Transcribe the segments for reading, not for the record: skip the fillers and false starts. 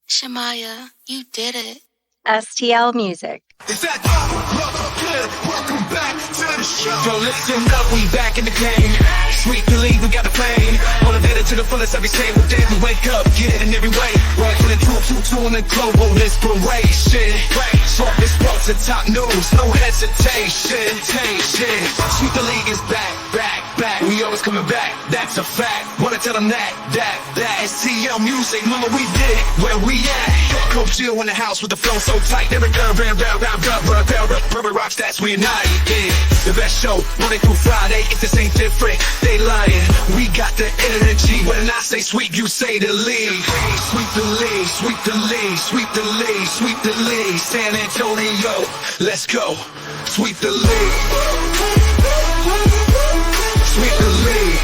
Shamaya, you did it. STL Music. Is that good? Welcome back to the show. Yo, listen up, we back in the game. Sweep the league, we got the flame. Motivated to the fullest every single day. We wake up, get it in every way. Working in 222 in the global inspiration. Talk this sports and top news, no hesitation. Sweep the league is back. We always coming back, that's a fact. Wanna tell them that STL Music, mama, we did it, where we at? Coach Jill in the house with the flow so tight. Every round, rock stats, we unite, yeah. The best show, Monday through Friday, if this ain't different, they lying. We got the energy, when I say sweep, you say the league. Sweep the league, sweep the league, sweep the league, sweep the league. San Antonio, let's go. Sweep the league. Sweep the league.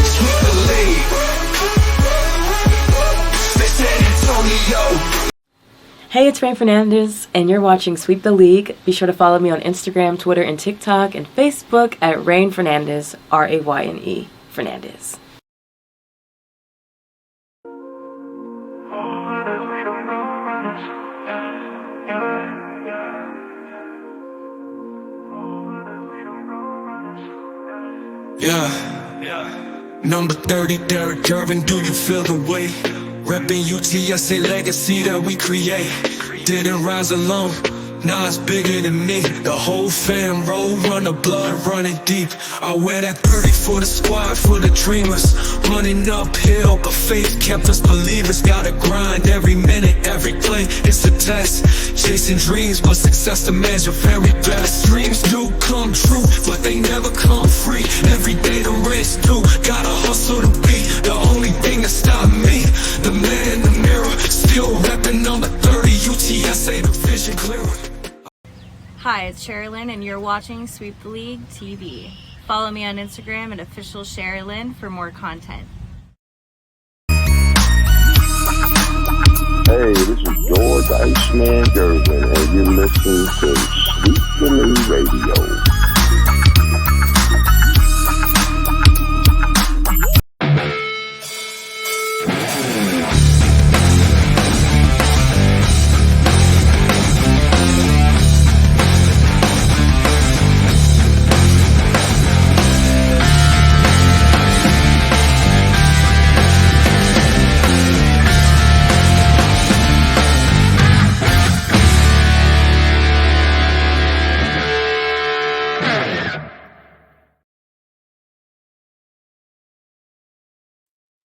Sweep the league. San Antonio. Hey, it's Rain Fernandez, and you're watching Sweep the League. Be sure to follow me on Instagram, Twitter, and TikTok, and Facebook at Rain Fernandez, Rayne Fernandez. Yeah. Number 30, Derek Irvin, do you feel the weight? Reppin' UTSA legacy that we create. Didn't rise alone, now it's bigger than me. The whole fam roll, run the blood running deep. I wear that 30 for the squad, for the dreamers. Running uphill, but faith kept us believers. Gotta grind every minute, every play, it's a test. Chasing dreams, but success demands your very best. Dreams do come true, but they never come free. Every day the race do, gotta hustle to be the only thing that stop me. The man in the mirror, still reppin' number 30, UTSA, the vision clearer. Hi, it's Sherilyn, and you're watching Sweep the League TV. Follow me on Instagram at official Sherilyn for more content. Hey, this is George Iceman Gervin, and you're listening to Sweep the League Radio.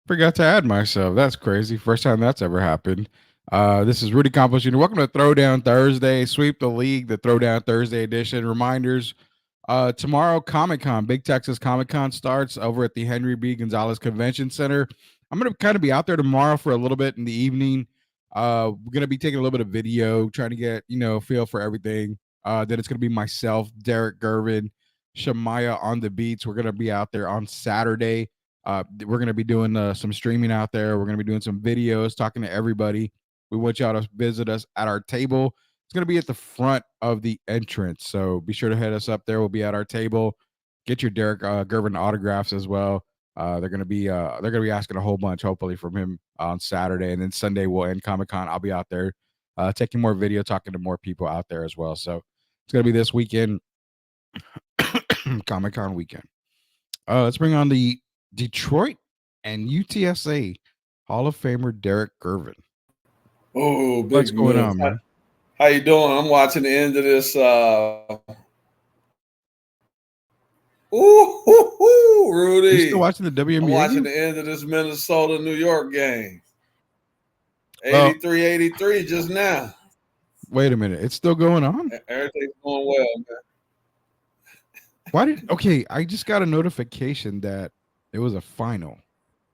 Forgot to add myself. That's crazy. First time that's ever happened. This is Rudy Campos Jr. Welcome to Throwdown Thursday. Sweep the League, the Throwdown Thursday edition. Reminders, tomorrow, Comic-Con, Big Texas Comic-Con starts over at the Henry B. Gonzalez Convention Center. I'm going to kind of be out there tomorrow for a little bit in the evening. We're going to be taking a little bit of video, trying to get, feel for everything. Then it's going to be myself, Derek Gervin, Shamaya on the beats. We're going to be out there on Saturday. We're going to be doing some streaming out there. We're going to be doing some videos, talking to everybody. We want y'all to visit us at our table. It's going to be at the front of the entrance. So be sure to head us up there. We'll be at our table. Get your Derek Gervin autographs as well. They're going to be asking a whole bunch, hopefully, from him on Saturday. And then Sunday we'll end Comic-Con. I'll be out there taking more video, talking to more people out there as well. So it's going to be this weekend, Comic-Con weekend. Let's bring on the Detroit and UTSA Hall of Famer Derek Gervin. Oh, big what's going on, man? How you doing? I'm watching the end of this. Rudy. You still watching the WNBA? I'm watching the end of this Minnesota-New York game. 83-83 just now. Wait a minute. It's still going on? Everything's going well, man. Okay, I just got a notification that it was a final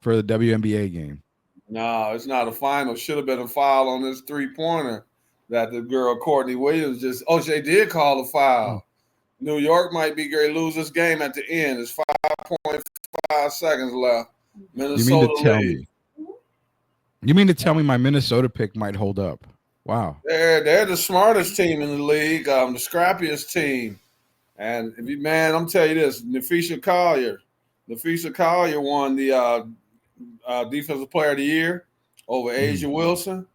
for the WNBA game. No, it's not a final. Should have been a foul on this three-pointer that the girl Courtney Williams just – they did call a foul. New York might be going to lose this game at the end. There's 5.5 seconds left. Minnesota You mean to tell me my Minnesota pick might hold up? Wow. They're the smartest team in the league, the scrappiest team. And I'm telling you this, Nafisha Collier won the Defensive Player of the Year. over Asia Wilson,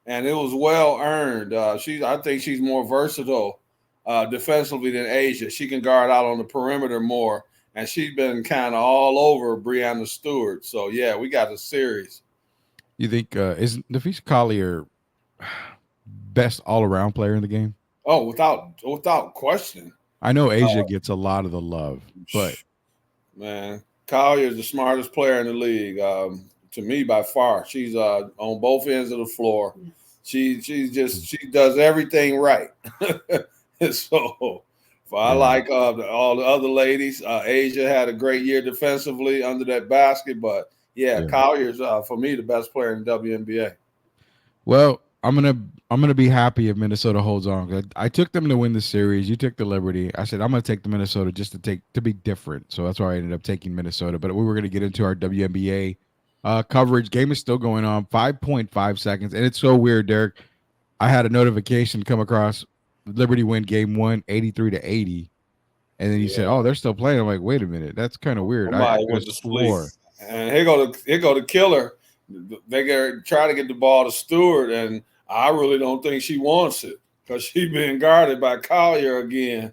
and it was well earned. I think she's more versatile defensively than Asia. She can guard out on the perimeter more, and she's been kind of all over Breanna Stewart. So yeah, we got a series. You think is Nafisa Collier best all around player in the game? Oh, without question. I know Asia gets a lot of the love, but man, Collier is the smartest player in the league. To me, by far, she's on both ends of the floor. She does everything right. So I like all the other ladies. Asia had a great year defensively under that basket, but Collier's for me the best player in the WNBA. Well, I'm gonna be happy if Minnesota holds on. I took them to win the series. You took the Liberty. I said I'm gonna take the Minnesota just to be different. So that's why I ended up taking Minnesota. But we were gonna get into our WNBA coverage. Game is still going on. 5.5 seconds, and it's so weird, Derek. I had a notification come across. Liberty win game 1, 83-80, and then you said, "Oh, they're still playing." I'm like, "Wait a minute, that's kind of weird." I went to sleep. And here go the killer. They try to get the ball to Stewart, and I really don't think she wants it because she's being guarded by Collier again.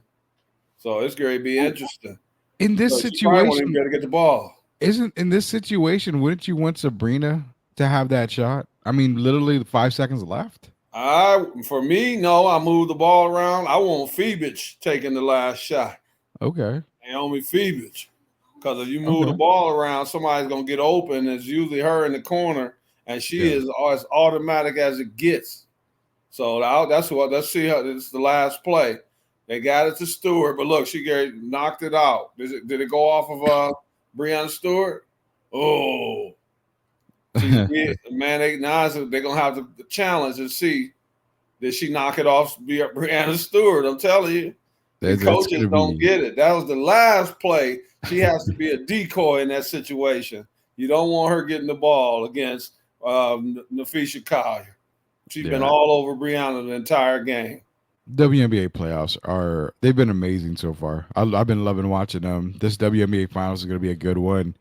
So it's going to be interesting. In this situation, got to get the ball. In this situation, wouldn't you want Sabrina to have that shot? I mean, literally 5 seconds left. For me, no. I move the ball around. I want Phoebich taking the last shot. Okay. Naomi Phoebich. Because if you move the ball around, somebody's going to get open. It's usually her in the corner, and she is as automatic as it gets. So let's see how this is the last play. They got it to Stewart, but look, she knocked it out. Did it go off of Breanna Stewart? Oh. Man, they're going to have the challenge and see, did she knock it off Breanna Stewart? I'm telling you. The coaches don't get it. That was the last play. She has to be a decoy in that situation. You don't want her getting the ball against Nafisa Collier. She's been all over Breanna the entire game. WNBA playoffs they've been amazing so far. I've been loving watching them. This WNBA Finals is going to be a good one.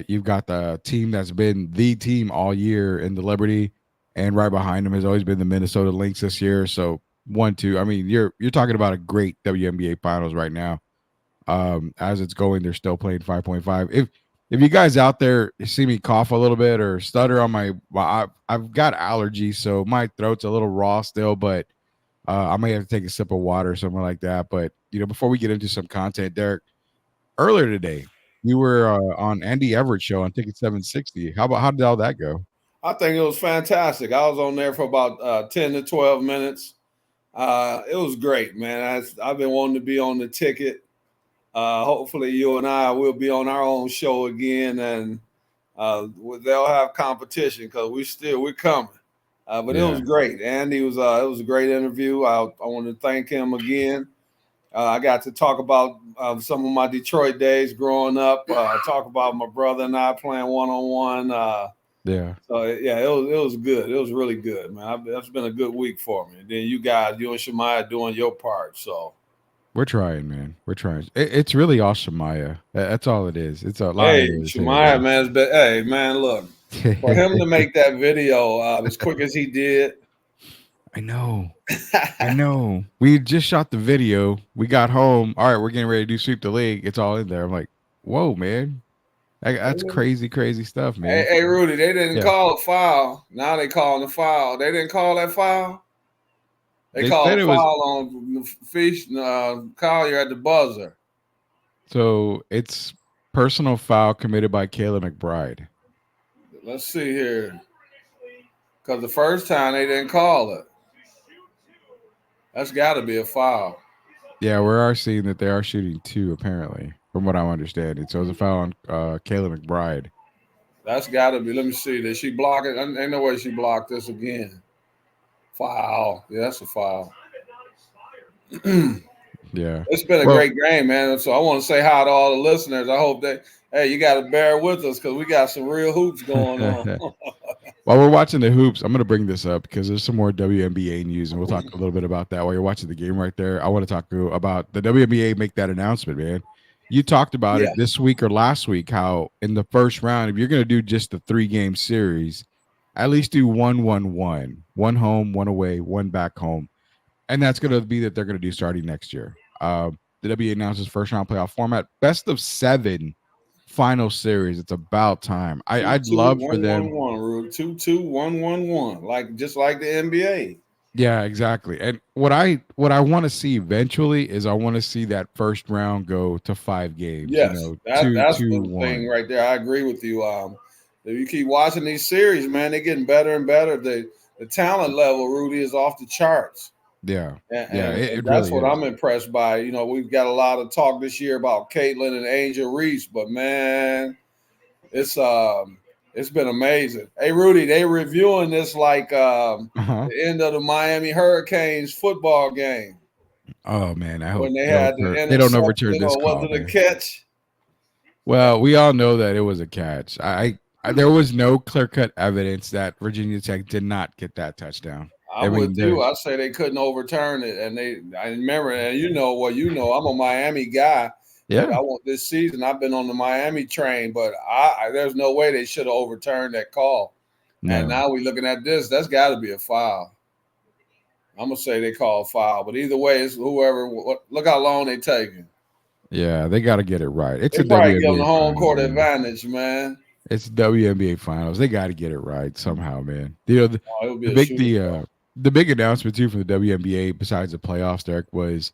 You've got the team that's been the team all year in the Liberty, and right behind them has always been the Minnesota Lynx this year. So 1-2. I mean, you're talking about a great WNBA Finals right now. As it's going, they're still playing 5.5. If you guys out there see me cough a little bit or stutter on I've got allergies, so my throat's a little raw still, but I may have to take a sip of water or something like that. But before we get into some content, Derek, earlier today you were on Andy Everett's show on Ticket 760. How did all that go? I think it was fantastic. I was on there for about 10 to 12 minutes. It was great, man. I've been wanting to be on the ticket. Hopefully you and I will be on our own show again, and they'll have competition because we're coming. But it was great. Andy it was a great interview. I want to thank him again. I got to talk about some of my Detroit days growing up. Talk about my brother and I playing one-on-one. So it was good. It was really good, man. That's been a good week for me. And then you and Shemaya doing your part. So we're trying, man. We're trying. It's really all Shemaya. That's all it is. It's a lot. Hey, Shemaya, man. Hey, man, look. For him to make that video as quick as he did. I know. I know. We just shot the video. We got home. All right, we're getting ready to do Sweep the League. It's all in there. I'm like, whoa, man. That's crazy stuff, man. Hey, Rudy, they didn't call a foul. Now they calling the foul. They didn't call that foul. They called a foul on Fish Collier at the buzzer. So it's personal foul committed by Kayla McBride. Let's see here. Because the first time they didn't call it. That's got to be a foul. Yeah, we are seeing that they are shooting 2, apparently, from what I'm understanding. So it's a foul on Kayla McBride. That's got to be. Let me see. Did she block it? Ain't no way she blocked this again. Foul. Yeah, that's a foul. Yeah. It's been a great game, man. So I want to say hi to all the listeners. I hope you got to bear with us because we got some real hoops going on. While we're watching the hoops, I'm going to bring this up because there's some more WNBA news, and we'll talk a little bit about that while you're watching the game right there. I want to talk about the WNBA make that announcement, man. You talked about it this week or last week, how in the first round, if you're going to do just the 3-game series, at least do 1-1-1, one home, one away, one back home, and that's going to be that they're going to do starting next year. The WBA announces first round playoff format, best of 7 final series. It's about time. Two I'd two love for one them. one one rule 2-2-1-1-1 like just like the NBA. Yeah, exactly. And what I want to see eventually is I want to see that first round go to 5 games. Yes, that Two, that's two, the thing one. right there. I agree with you. If you keep watching these series, man, they're getting better and better. The talent level, Rudy, is off the charts. Yeah, And, yeah, and, it and that's really what is. I'm impressed by. You know, we've got a lot of talk this year about Caitlin and Angel Reese, but man, it's been amazing. Hey, Rudy, they reviewing this like Uh-huh. the end of the Miami Hurricanes football game Oh man, I hope when they had the they don't overturn interception, this or was call, it a man. catch? Well, we all know that it was a catch. There was no clear cut evidence that Virginia Tech did not get that touchdown. I I'm with mean, you. there's I say they couldn't overturn it, and I remember, and you know what, I'm a Miami guy, but yeah, I want this season. I've been on the Miami train, but there's no way they should have overturned that call. And no, now we looking at this. That's got to be a foul. I'm gonna say they call a foul, but either way, it's whoever. Look how long they taking. yeah, they got to get it right. It's They a probably give them the WNBA home finals, court man. advantage, man. It's WNBA finals. They got to get it right somehow, man. Oh, it would be The a big shooting ball. the big announcement too for the WNBA besides the playoffs, Derek, was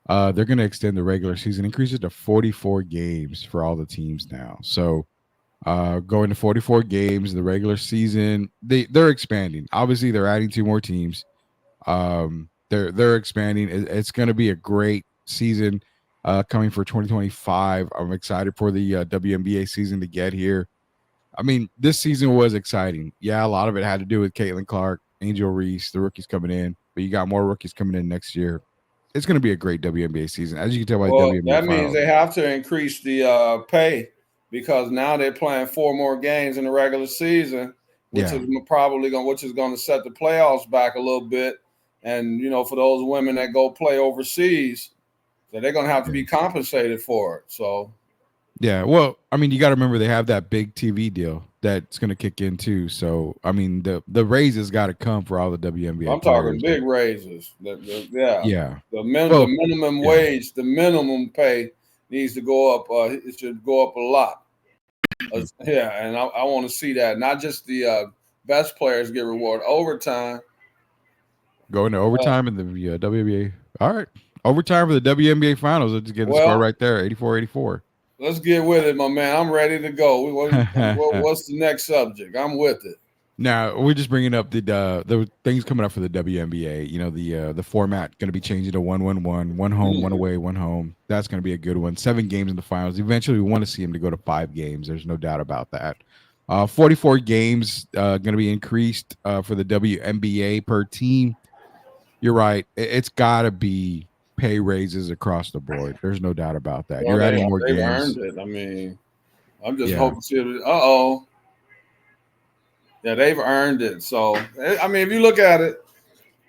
they're going to extend the regular season, increase it to 44 games for all the teams now. So going to 44 games, the regular season, they're expanding. Obviously, they're adding 2 more teams. They're expanding. It's going to be a great season coming for 2025. I'm excited for the WNBA season to get here. I mean, this season was exciting. Yeah, a lot of it had to do with Caitlin Clark, Angel Reese, the rookies coming in, but you got more rookies coming in next year. It's going to be a great WNBA season, as you can tell by the Well, WNBA that means finals. they have to increase the pay because now they're playing 4 more games in the regular season, which Yeah, is which is going to set the playoffs back a little bit. And you know, for those women that go play overseas, so they're going to have to yeah, be compensated for it. So yeah. Well, I mean, you got to remember they have that big TV deal that's going to kick in too. So, I mean, the raises got to come for all the WNBA I'm talking players. big raises. Yeah, Yeah. the Well, minimum yeah. wage, the minimum pay needs to go up. It should go up a lot. Yeah, and I want to see that. Not just the best players get rewarded. Overtime. Going to overtime in the WNBA. All right. Overtime for the WNBA finals. Let's get the score Well, right there, 84-84. let's get with it, my man. I'm ready to go. What's the next subject? I'm with it. Now we're just bringing up the things coming up for the WNBA. You know the format going to be changing to 1-1-1, one home, one away, one home. That's going to be a good one. 7 games in the finals. Eventually, we want to see them to go to 5 games. There's no doubt about that. 44 games going to be increased for the WNBA per team. You're right. It's got to be pay raises across the board. There's no doubt about that. Well, You're adding more they've games. earned it. I mean, I'm just Yeah. hoping to see it. Uh-oh. Yeah, they've earned it. So, I mean, if you look at it,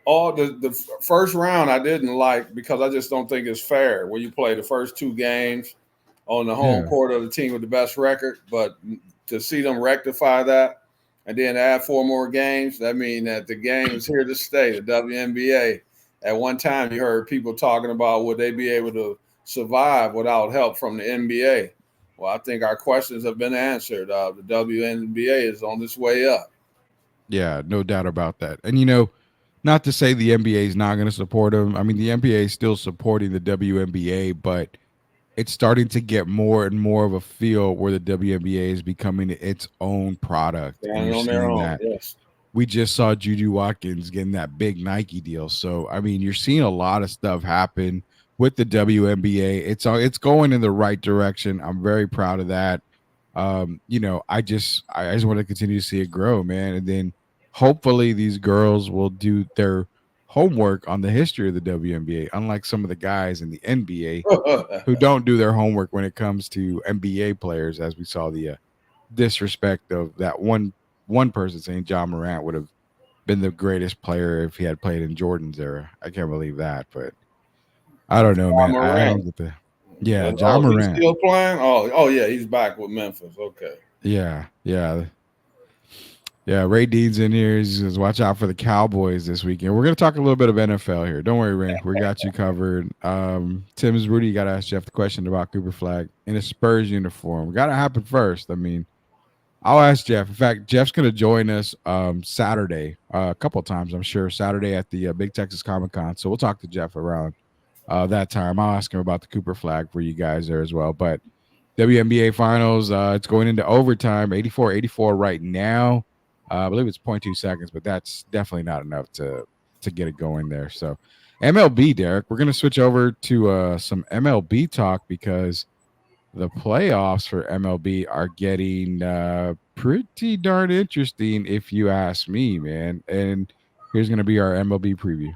all the first round I didn't like because I just don't think it's fair where you play the first 2 games on the home Yeah. court of the team with the best record. But to see them rectify that and then add 4 more games, that means that the game is here to stay. The WNBA. At one time, you heard people talking about would they be able to survive without help from the NBA. Well, I think our questions have been answered. The WNBA is on its way up. Yeah, no doubt about that. And not to say the NBA is not going to support them. I mean, the NBA is still supporting the WNBA, but it's starting to get more and more of a feel where the WNBA is becoming its own product, and Standing you're on their seeing own, that. yes. We just saw Juju Watkins getting that big Nike deal. So, I mean, you're seeing a lot of stuff happen with the WNBA. It's going in the right direction. I'm very proud of that. I just want to continue to see it grow, man. And then hopefully these girls will do their homework on the history of the WNBA, unlike some of the guys in the NBA who don't do their homework when it comes to NBA players, as we saw the disrespect of that one person saying John Morant would have been the greatest player if he had played in Jordan's era. I can't believe that, but I don't know, Ja man. I Morant. don't get John Oh, he's Morant. still playing? Oh, yeah, he's back with Memphis. Okay. Yeah, yeah. Yeah, Ray Dean's in here. He says, watch out for the Cowboys this weekend. We're going to talk a little bit of NFL here. Don't worry, Ray. We got you covered. Tim's Rudy, you got to ask Jeff the question about Cooper Flag in a Spurs uniform. Got to happen first. I mean, I'll ask Jeff. In fact, Jeff's going to join us Saturday a couple of times, I'm sure. Saturday at the Big Texas Comic Con. So we'll talk to Jeff around that time. I'll ask him about the Cooper Flag for you guys there as well. But WNBA Finals, it's going into overtime, 84-84 right now. I believe it's 0.2 seconds, but that's definitely not enough to get it going there. So MLB, Derek, we're going to switch over to some MLB talk because the playoffs for MLB are getting pretty darn interesting, if you ask me, man. And here's going to be our MLB preview.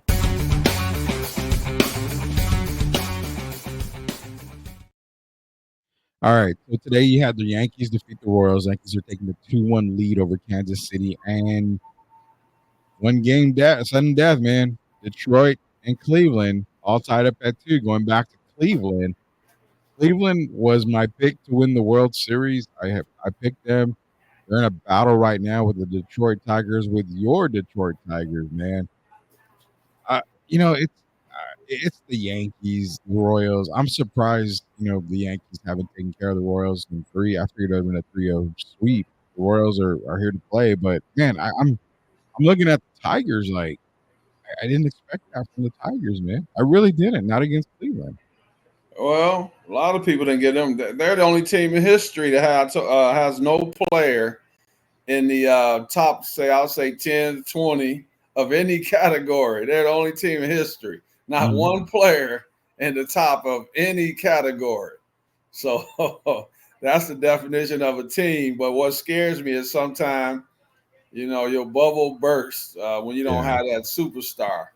All right. So today you had the Yankees defeat the Royals. Yankees are taking the 2-1 lead over Kansas City, and one game sudden death, man. Detroit and Cleveland all tied up at 2, going back to Cleveland. Cleveland was my pick to win the World Series. I picked them. They're in a battle right now with the Detroit Tigers, with your Detroit Tigers, man. It's the Yankees, the Royals. I'm surprised, the Yankees haven't taken care of the Royals in 3. I figured it would have been a 3-0 sweep. The Royals are here to play, but man, I'm looking at the Tigers like I didn't expect that from the Tigers, man. I really didn't. Not against Cleveland. Well, a lot of people didn't get them. They're the only team in history that has no player in the top, I'll say 10, 20 of any category. They're the only team in history. Not one player in the top of any category. So that's the definition of a team. But what scares me is sometimes, your bubble bursts when you don't have that superstar.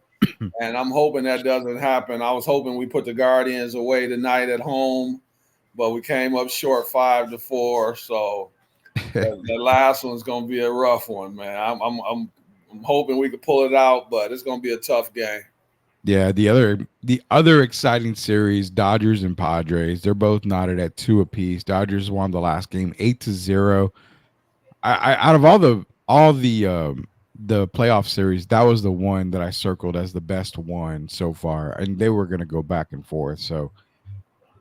And I'm hoping that doesn't happen. I was hoping we put the Guardians away tonight at home, but we came up short 5-4. So the last one's going to be a rough one, man. I'm hoping we could pull it out, but it's going to be a tough game. Yeah, the other exciting series, Dodgers and Padres, they're both knotted at 2 apiece. Dodgers won the last game 8-0. I out of all the playoff series, that was the one that I circled as the best one so far, and they were going to go back and forth. So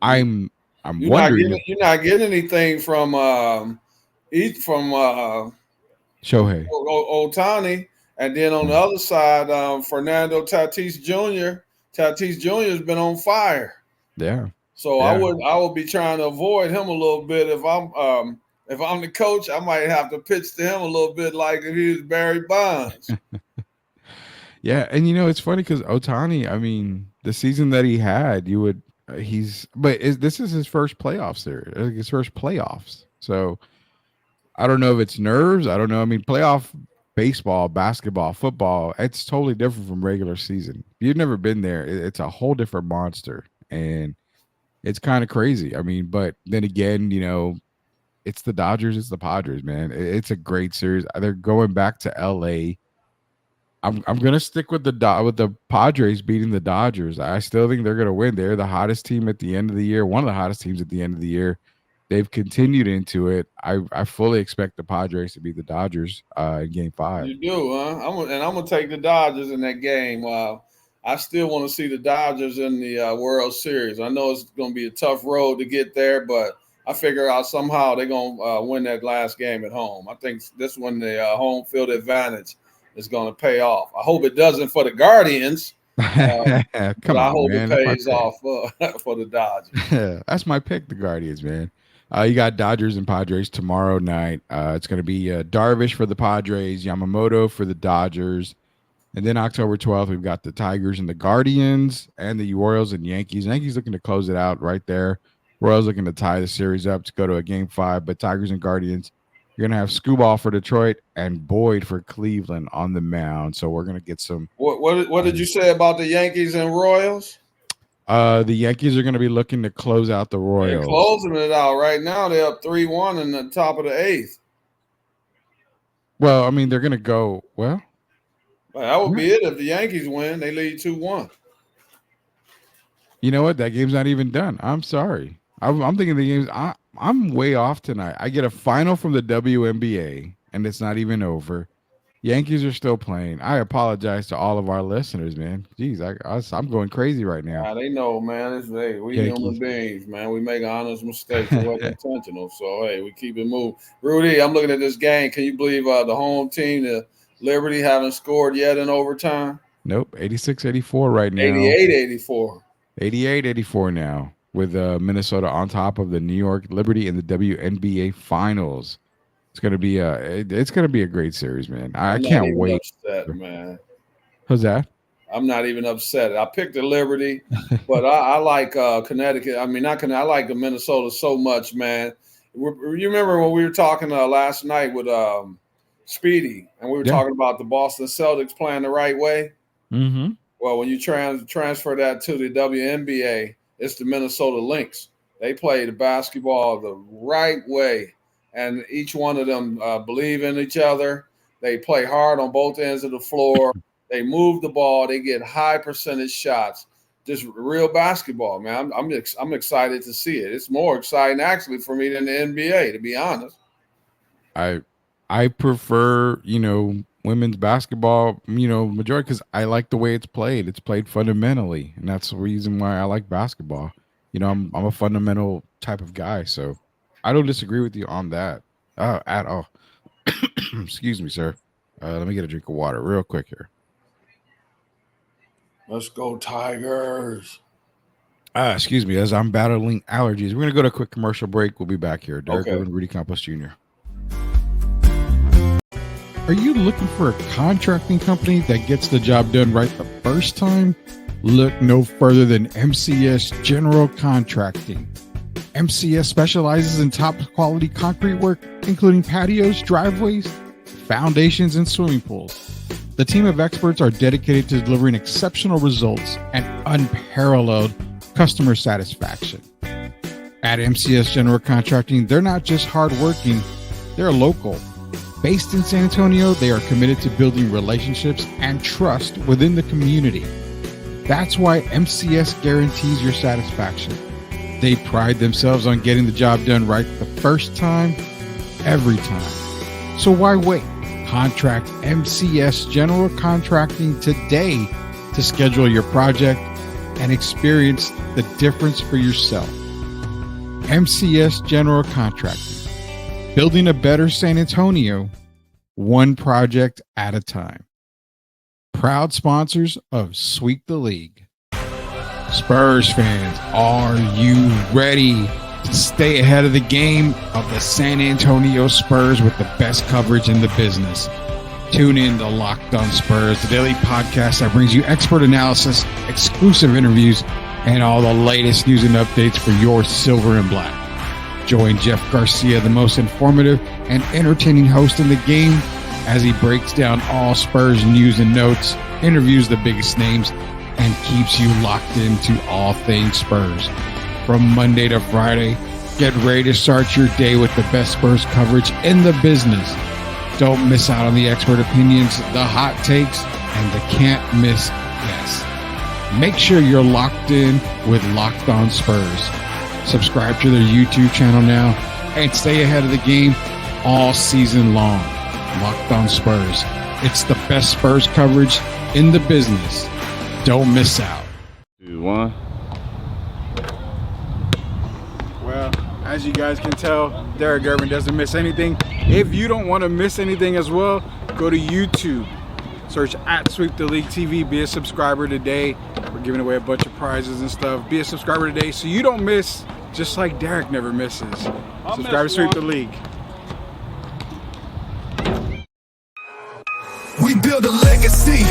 I'm wondering you're not getting anything from Shohei Ohtani, and then on the other side, Fernando Tatis Jr. Tatis Jr. has been on fire. Yeah. So I would be trying to avoid him a little bit. If I'm the coach, I might have to pitch to him a little bit like if he was Barry Bonds. Yeah, and it's funny because Ohtani, I mean, the season that he had, this is his first playoff series, his first playoffs. So I don't know if it's nerves. I don't know. I mean, playoff baseball, basketball, football, it's totally different from regular season. If you've never been there, it's a whole different monster, and it's kind of crazy. I mean, but then again, it's the Dodgers, it's the Padres, man. It's a great series. They're going back to LA. I'm gonna stick with the Padres beating the Dodgers. I still think they're gonna win. They're the hottest team at the end of the year, one of the hottest teams at the end of the year. They've continued into it. I fully expect the Padres to beat the Dodgers in Game 5. You do, huh? I'm gonna take the Dodgers in that game. I still want to see the Dodgers in the World Series. I know it's gonna be a tough road to get there, but I figure out somehow they're gonna win that last game at home. I think this one, the home field advantage is gonna pay off. I hope it doesn't for the Guardians. Come but I on, hope man. it pays off for the Dodgers. That's my pick, the Guardians, man. You got Dodgers and Padres tomorrow night. It's going to be Darvish for the Padres, Yamamoto for the Dodgers. And then October 12th, we've got the Tigers and the Guardians, and the Royals and Yankees. Yankees looking to close it out right there. Royals looking to tie the series up to go to a Game 5. But Tigers and Guardians, you're going to have Skubal for Detroit and Boyd for Cleveland on the mound. So we're going to get some. What did you say about the Yankees and Royals? The Yankees are going to be looking to close out the Royals. They're closing it out right now. They're up 3-1 in the top of the 8th. Well, I mean, they're going to go well. That would be it if the Yankees win. They lead 2-1. You know what? That game's not even done. I'm sorry. I'm thinking the game's. I'm way off tonight. I get a final from the WNBA. and it's not even over. Yankees are still playing. I apologize to all of our listeners, man. Jeez, I'm going crazy right now. They know, man. We Yankees. human beings, man. We make honest mistakes. It wasn't intentional. So, hey, we keep it moving. Rudy, I'm looking at this game. Can you believe the home team, the Liberty, haven't scored yet in overtime? Nope, 86-84 right now. 88-84. 88-84 now, with Minnesota on top of the New York Liberty in the WNBA Finals. It's gonna be a great series, man. I can't wait. Upset, man. Who's that? I'm not even upset. I picked the Liberty, but I like Connecticut. I mean, I like the Minnesota so much, man. You remember when we were talking last night with Speedy, and we were talking about the Boston Celtics playing the right way? Mm-hmm. Well, when you transfer that to the WNBA, it's the Minnesota Lynx. They play the basketball the right way. And each one of them believe in each other. They play hard on both ends of the floor. They move the ball. They get high percentage shots. Just real basketball, man. I'm excited to see it. It's more exciting actually for me than the NBA, to be honest. I prefer, women's basketball, majority because I like the way it's played. It's played fundamentally, and that's the reason why I like basketball. I'm a fundamental type of guy, so I don't disagree with you on that at all. Excuse me, sir. Let me get a drink of water real quick here. Let's go Tigers. Excuse me, as I'm battling allergies. We're going to go to a quick commercial break. We'll be back here. Derek Irvin, Rudy Campos Jr. Are you looking for a contracting company that gets the job done right the first time? Look no further than MCS General Contracting. MCS specializes in top quality concrete work, including patios, driveways, foundations, and swimming pools. The team of experts are dedicated to delivering exceptional results and unparalleled customer satisfaction. At MCS General Contracting, they're not just hardworking, they're local. Based in San Antonio, they are committed to building relationships and trust within the community. That's why MCS guarantees your satisfaction. They pride themselves on getting the job done right the first time, every time. So why wait? Contract MCS General Contracting today to schedule your project and experience the difference for yourself. MCS General Contracting, building a better San Antonio, one project at a time. Proud sponsors of Sweep the League. Spurs fans, are you ready to stay ahead of the game of the San Antonio Spurs with the best coverage in the business? Tune in to Locked On Spurs, the daily podcast that brings you expert analysis, exclusive interviews, and all the latest news and updates for your silver and black. Join Jeff Garcia, the most informative and entertaining host in the game, as he breaks down all Spurs news and notes, interviews the biggest names, and keeps you locked into all things Spurs. From Monday to Friday, get ready to start your day with the best Spurs coverage in the business. Don't miss out on the expert opinions, the hot takes, and the can't-miss guests. Make sure you're locked in with Locked On Spurs. Subscribe to their YouTube channel now and stay ahead of the game all season long. Locked On Spurs. It's the best Spurs coverage in the business. Don't miss out. 2, 1. Well, as you guys can tell, Derek Irvin doesn't miss anything. If you don't want to miss anything as well, go to YouTube. Search at Sweep the League TV. Be a subscriber today. We're giving away a bunch of prizes and stuff. Be a subscriber today so you don't miss, just like Derek never misses. Subscribe to Sweep the League. We build a legacy,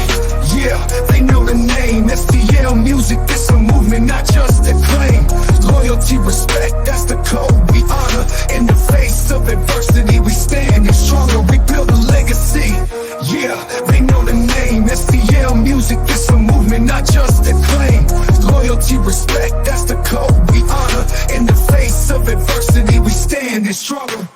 yeah, they know the name. STL music, it's a movement, not just a claim. Loyalty, respect, that's the code we honor. In the face of adversity, we stand and stronger. We build a legacy, yeah, they know the name. STL music, it's a movement, not just a claim. Loyalty, respect, that's the code we honor. In the face of adversity, we stand and stronger.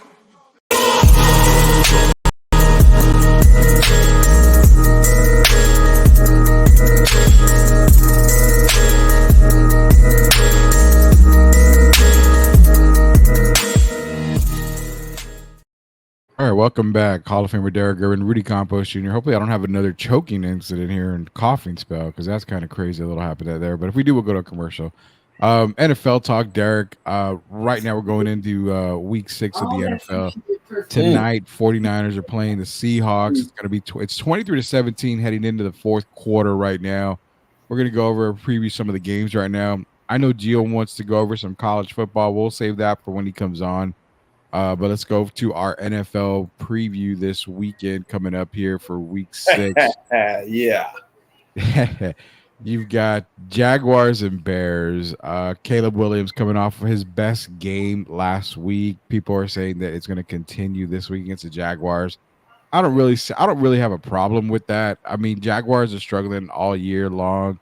All right, welcome back, Hall of Famer Derek Irvin, Rudy Campos Jr. Hopefully, I don't have another choking incident here and coughing spell because that's kind of crazy. A little happened there, but if we do, we'll go to a commercial. NFL talk, Derek. Right now, we're going into week 6 of the NFL. Tonight, 49ers are playing the Seahawks. It's going to be it's 23-17 heading into the fourth quarter right now. We're going to go over preview some of the games right now. I know Gio wants to go over some college football. We'll save that for when he comes on. But let's go to our NFL preview this weekend coming up here for week 6. Yeah. You've got Jaguars and Bears. Caleb Williams coming off of his best game last week. People are saying that it's going to continue this week against the Jaguars. I don't really have a problem with that. I mean, Jaguars are struggling all year long.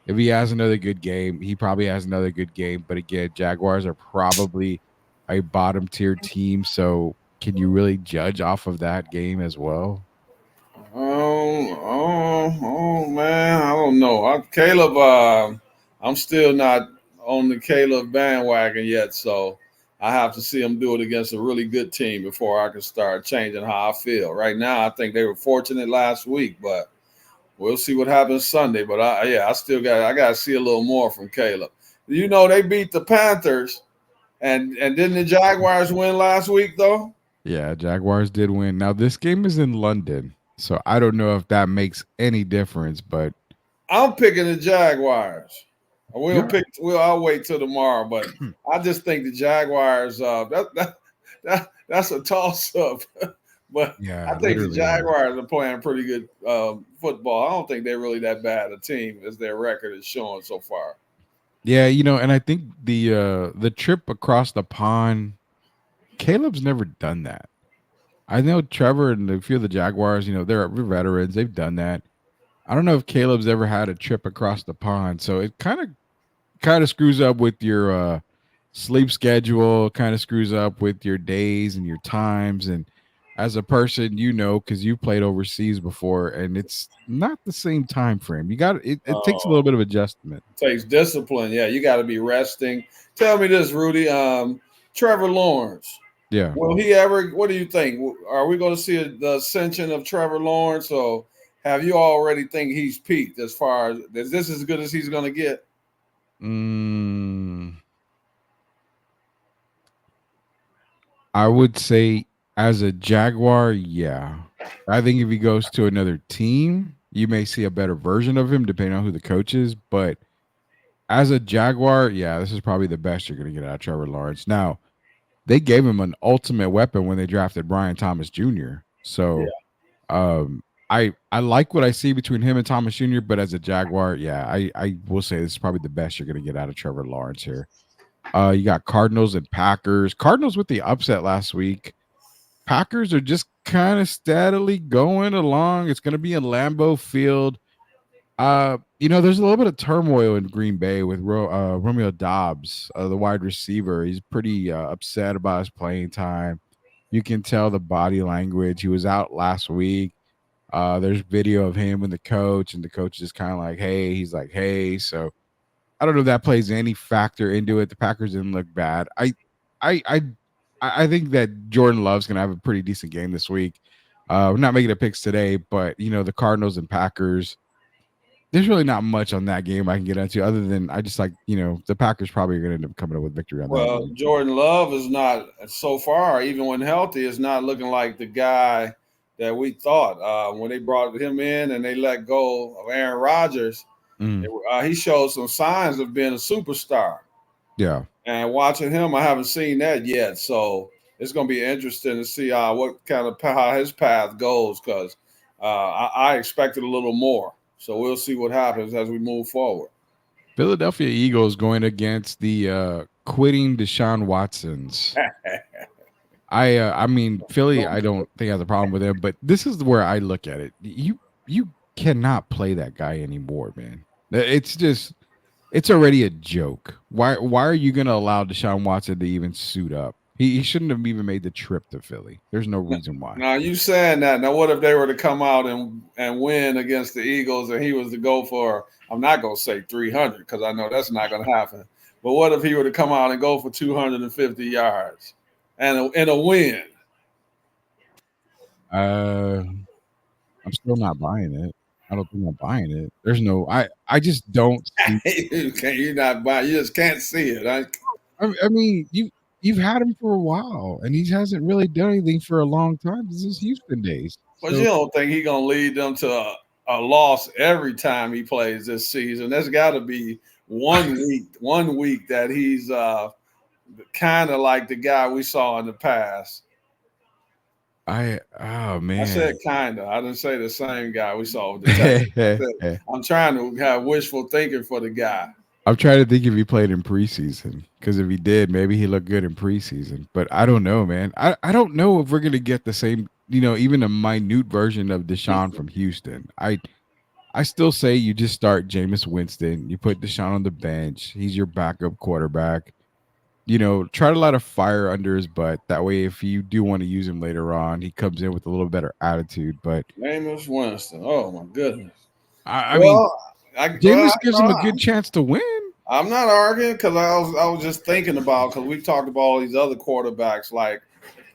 If he has another good game, he probably has another good game. But again, Jaguars are probably a bottom tier team. So can you really judge off of that game as well? Oh man, I don't know. I'm still not on the Caleb bandwagon yet, so I have to see him do it against a really good team before I can start changing how I feel. Right now, I think they were fortunate last week, but we'll see what happens Sunday. But I got to see a little more from Caleb. You know, they beat the Panthers, and didn't the Jaguars win last week though? Yeah, Jaguars did win. Now this game is in London, so I don't know if that makes any difference, but I'm picking the Jaguars. I'll wait till tomorrow, but I just think the Jaguars. That's a toss up. But yeah, I think the Jaguars are playing pretty good football. I don't think they're really that bad a team as their record is showing so far. Yeah, and I think the trip across the pond, Caleb's never done that. I know Trevor and a few of the Jaguars, they're veterans. They've done that. I don't know if Caleb's ever had a trip across the pond, so it kind of screws up with your sleep schedule, kind of screws up with your days and your times. And as a person, because you played overseas before, and it's not the same time frame. You got it takes a little bit of adjustment. Takes discipline. Yeah, you got to be resting. Tell me this, Rudy. Trevor Lawrence. Yeah. Will he ever? What do you think? Are we going to see the ascension of Trevor Lawrence, or have you already think he's peaked as far as is this as good as he's going to get? I would say as a Jaguar, yeah. I think if he goes to another team, you may see a better version of him depending on who the coach is. But as a Jaguar, yeah, this is probably the best you're going to get out of Trevor Lawrence. Now, they gave him an ultimate weapon when they drafted Brian Thomas Jr. So I like what I see between him and Thomas Jr., but as a Jaguar, yeah, I will say this is probably the best you're going to get out of Trevor Lawrence here. You got Cardinals and Packers. Cardinals with the upset last week. Packers are just kind of steadily going along. It's going to be in Lambeau Field. There's a little bit of turmoil in Green Bay with Romeo Doubs, the wide receiver. He's pretty upset about his playing time. You can tell the body language. He was out last week. There's video of him and the coach is just kind of like, hey. He's like, hey. So I don't know if that plays any factor into it. The Packers didn't look bad. I think that Jordan Love's gonna have a pretty decent game this week. We're not making the picks today, but the Cardinals and Packers. There's really not much on that game I can get into other than I just like, the Packers probably are going to end up coming up with victory on that. Well, Jordan Love is not so far, even when healthy, is not looking like the guy that we thought when they brought him in and they let go of Aaron Rodgers. He showed some signs of being a superstar. Yeah. And watching him, I haven't seen that yet. So it's going to be interesting to see how his path goes because I expected a little more. So we'll see what happens as we move forward. Philadelphia Eagles going against the quitting Deshaun Watsons. I mean, Philly, I don't think has a problem with him, but this is where I look at it. You cannot play that guy anymore, man. It's already a joke. Why are you going to allow Deshaun Watson to even suit up? He shouldn't have even made the trip to Philly. There's no reason why. Now, you saying that. Now, what if they were to come out and win against the Eagles and he was to go for, I'm not going to say 300 because I know that's not going to happen. But what if he were to come out and go for 250 yards and a win? I'm still not buying it. I don't think I'm buying it. There's no. I just don't see. You're not buying. You just can't see it. I mean, you've had him for a while, and he hasn't really done anything for a long time. This is Houston days. But So you don't think he's gonna lead them to a loss every time he plays this season? There's got to be one week that he's kind of like the guy we saw in the past. oh man, I said kind of. I didn't say the same guy we saw with the Texans. I'm trying to have wishful thinking for the guy. I'm trying to think if he played in preseason, because if he did, maybe he looked good in preseason. But I don't know, man. I don't know if we're gonna get the same, even a minute version of Deshaun from Houston. I still say you just start Jameis Winston. You put Deshaun on the bench. He's your backup quarterback. Try to light a fire under his butt. That way, if you do want to use him later on, he comes in with a little better attitude. But Jameis Winston. Oh my goodness. I mean, Jameis gives him a good chance to win. I'm not arguing, because I was just thinking about, because we've talked about all these other quarterbacks like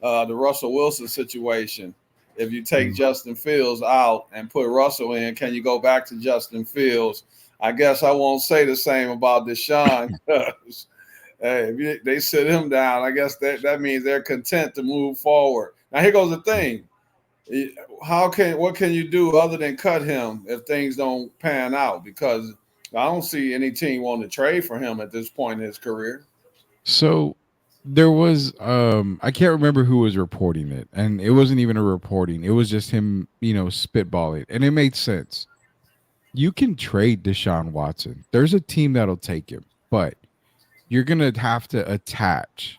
the Russell Wilson situation. If you take Justin Fields out and put Russell in, can you go back to Justin Fields? I guess I won't say the same about Deshaun. Hey, if they sit him down, I guess that means they're content to move forward. Now here goes the thing: what can you do other than cut him if things don't pan out? Because I don't see any team wanting to trade for him at this point in his career. So there was I can't remember who was reporting it, and it wasn't even a reporting. It was just him, spitballing, and it made sense. You can trade Deshaun Watson. There's a team that'll take him, but you're gonna have to attach,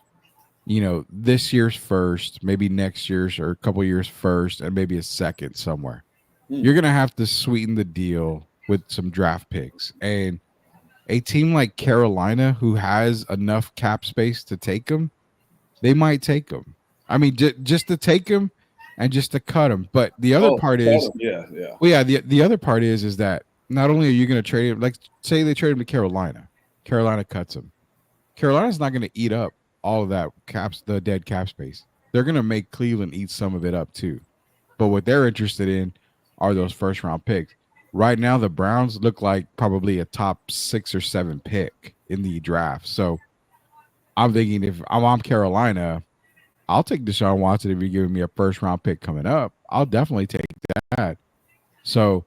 this year's first, maybe next year's or a couple years first, and maybe a second somewhere. You're gonna have to sweeten the deal with some draft picks. And a team like Carolina, who has enough cap space to take him, they might take him. I mean, just to take him and just to cut him. But the other part is, the other part is that not only are you going to trade him, like say they trade him to Carolina, Carolina cuts him. Carolina's not going to eat up all of that the dead cap space. They're going to make Cleveland eat some of it up too. But what they're interested in are those first round picks. Right now, the Browns look like probably a top 6 or 7 pick in the draft. So I'm thinking, if I'm Carolina, I'll take Deshaun Watson. If you're giving me a first round pick coming up, I'll definitely take that. So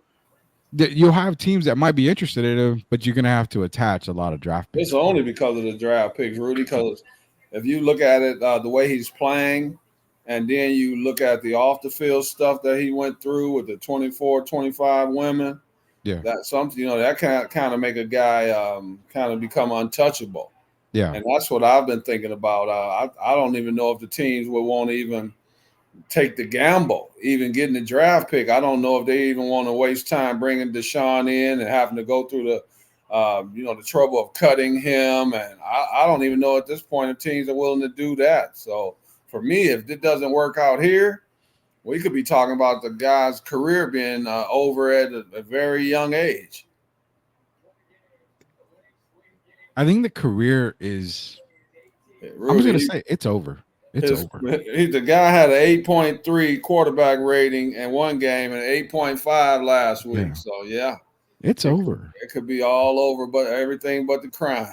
you'll have teams that might be interested in him, but you're going to have to attach a lot of draft picks. It's only because of the draft picks, Rudy, because if you look at it the way he's playing, and then you look at the off-the-field stuff that he went through with the 24, 25 women, that's something, that kind of make a guy kind of become untouchable. Yeah. And that's what I've been thinking about. I don't even know if the teams would want to even take the gamble, even getting the draft pick. I don't know if they even want to waste time bringing Deshaun in and having to go through the the trouble of cutting him. And I don't even know at this point if teams are willing to do that. So for me, if it doesn't work out here, we could be talking about the guy's career being over at a very young age. I think the career is. Rudy, I was going to say it's over. It's over. The guy had an 8.3 quarterback rating in one game and 8.5 last week. Yeah. So it's over. It could be all over, but everything but the crime.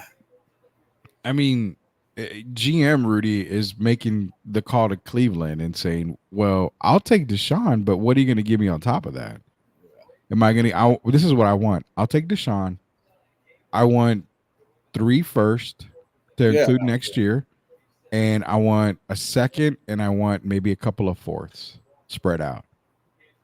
I mean, GM Rudy is making the call to Cleveland and saying, well, I'll take Deshaun, but what are you going to give me on top of that? Am I going to – this is what I want. I'll take Deshaun. I want 3 first to include next year, and I want a second, and I want maybe a couple of fourths spread out.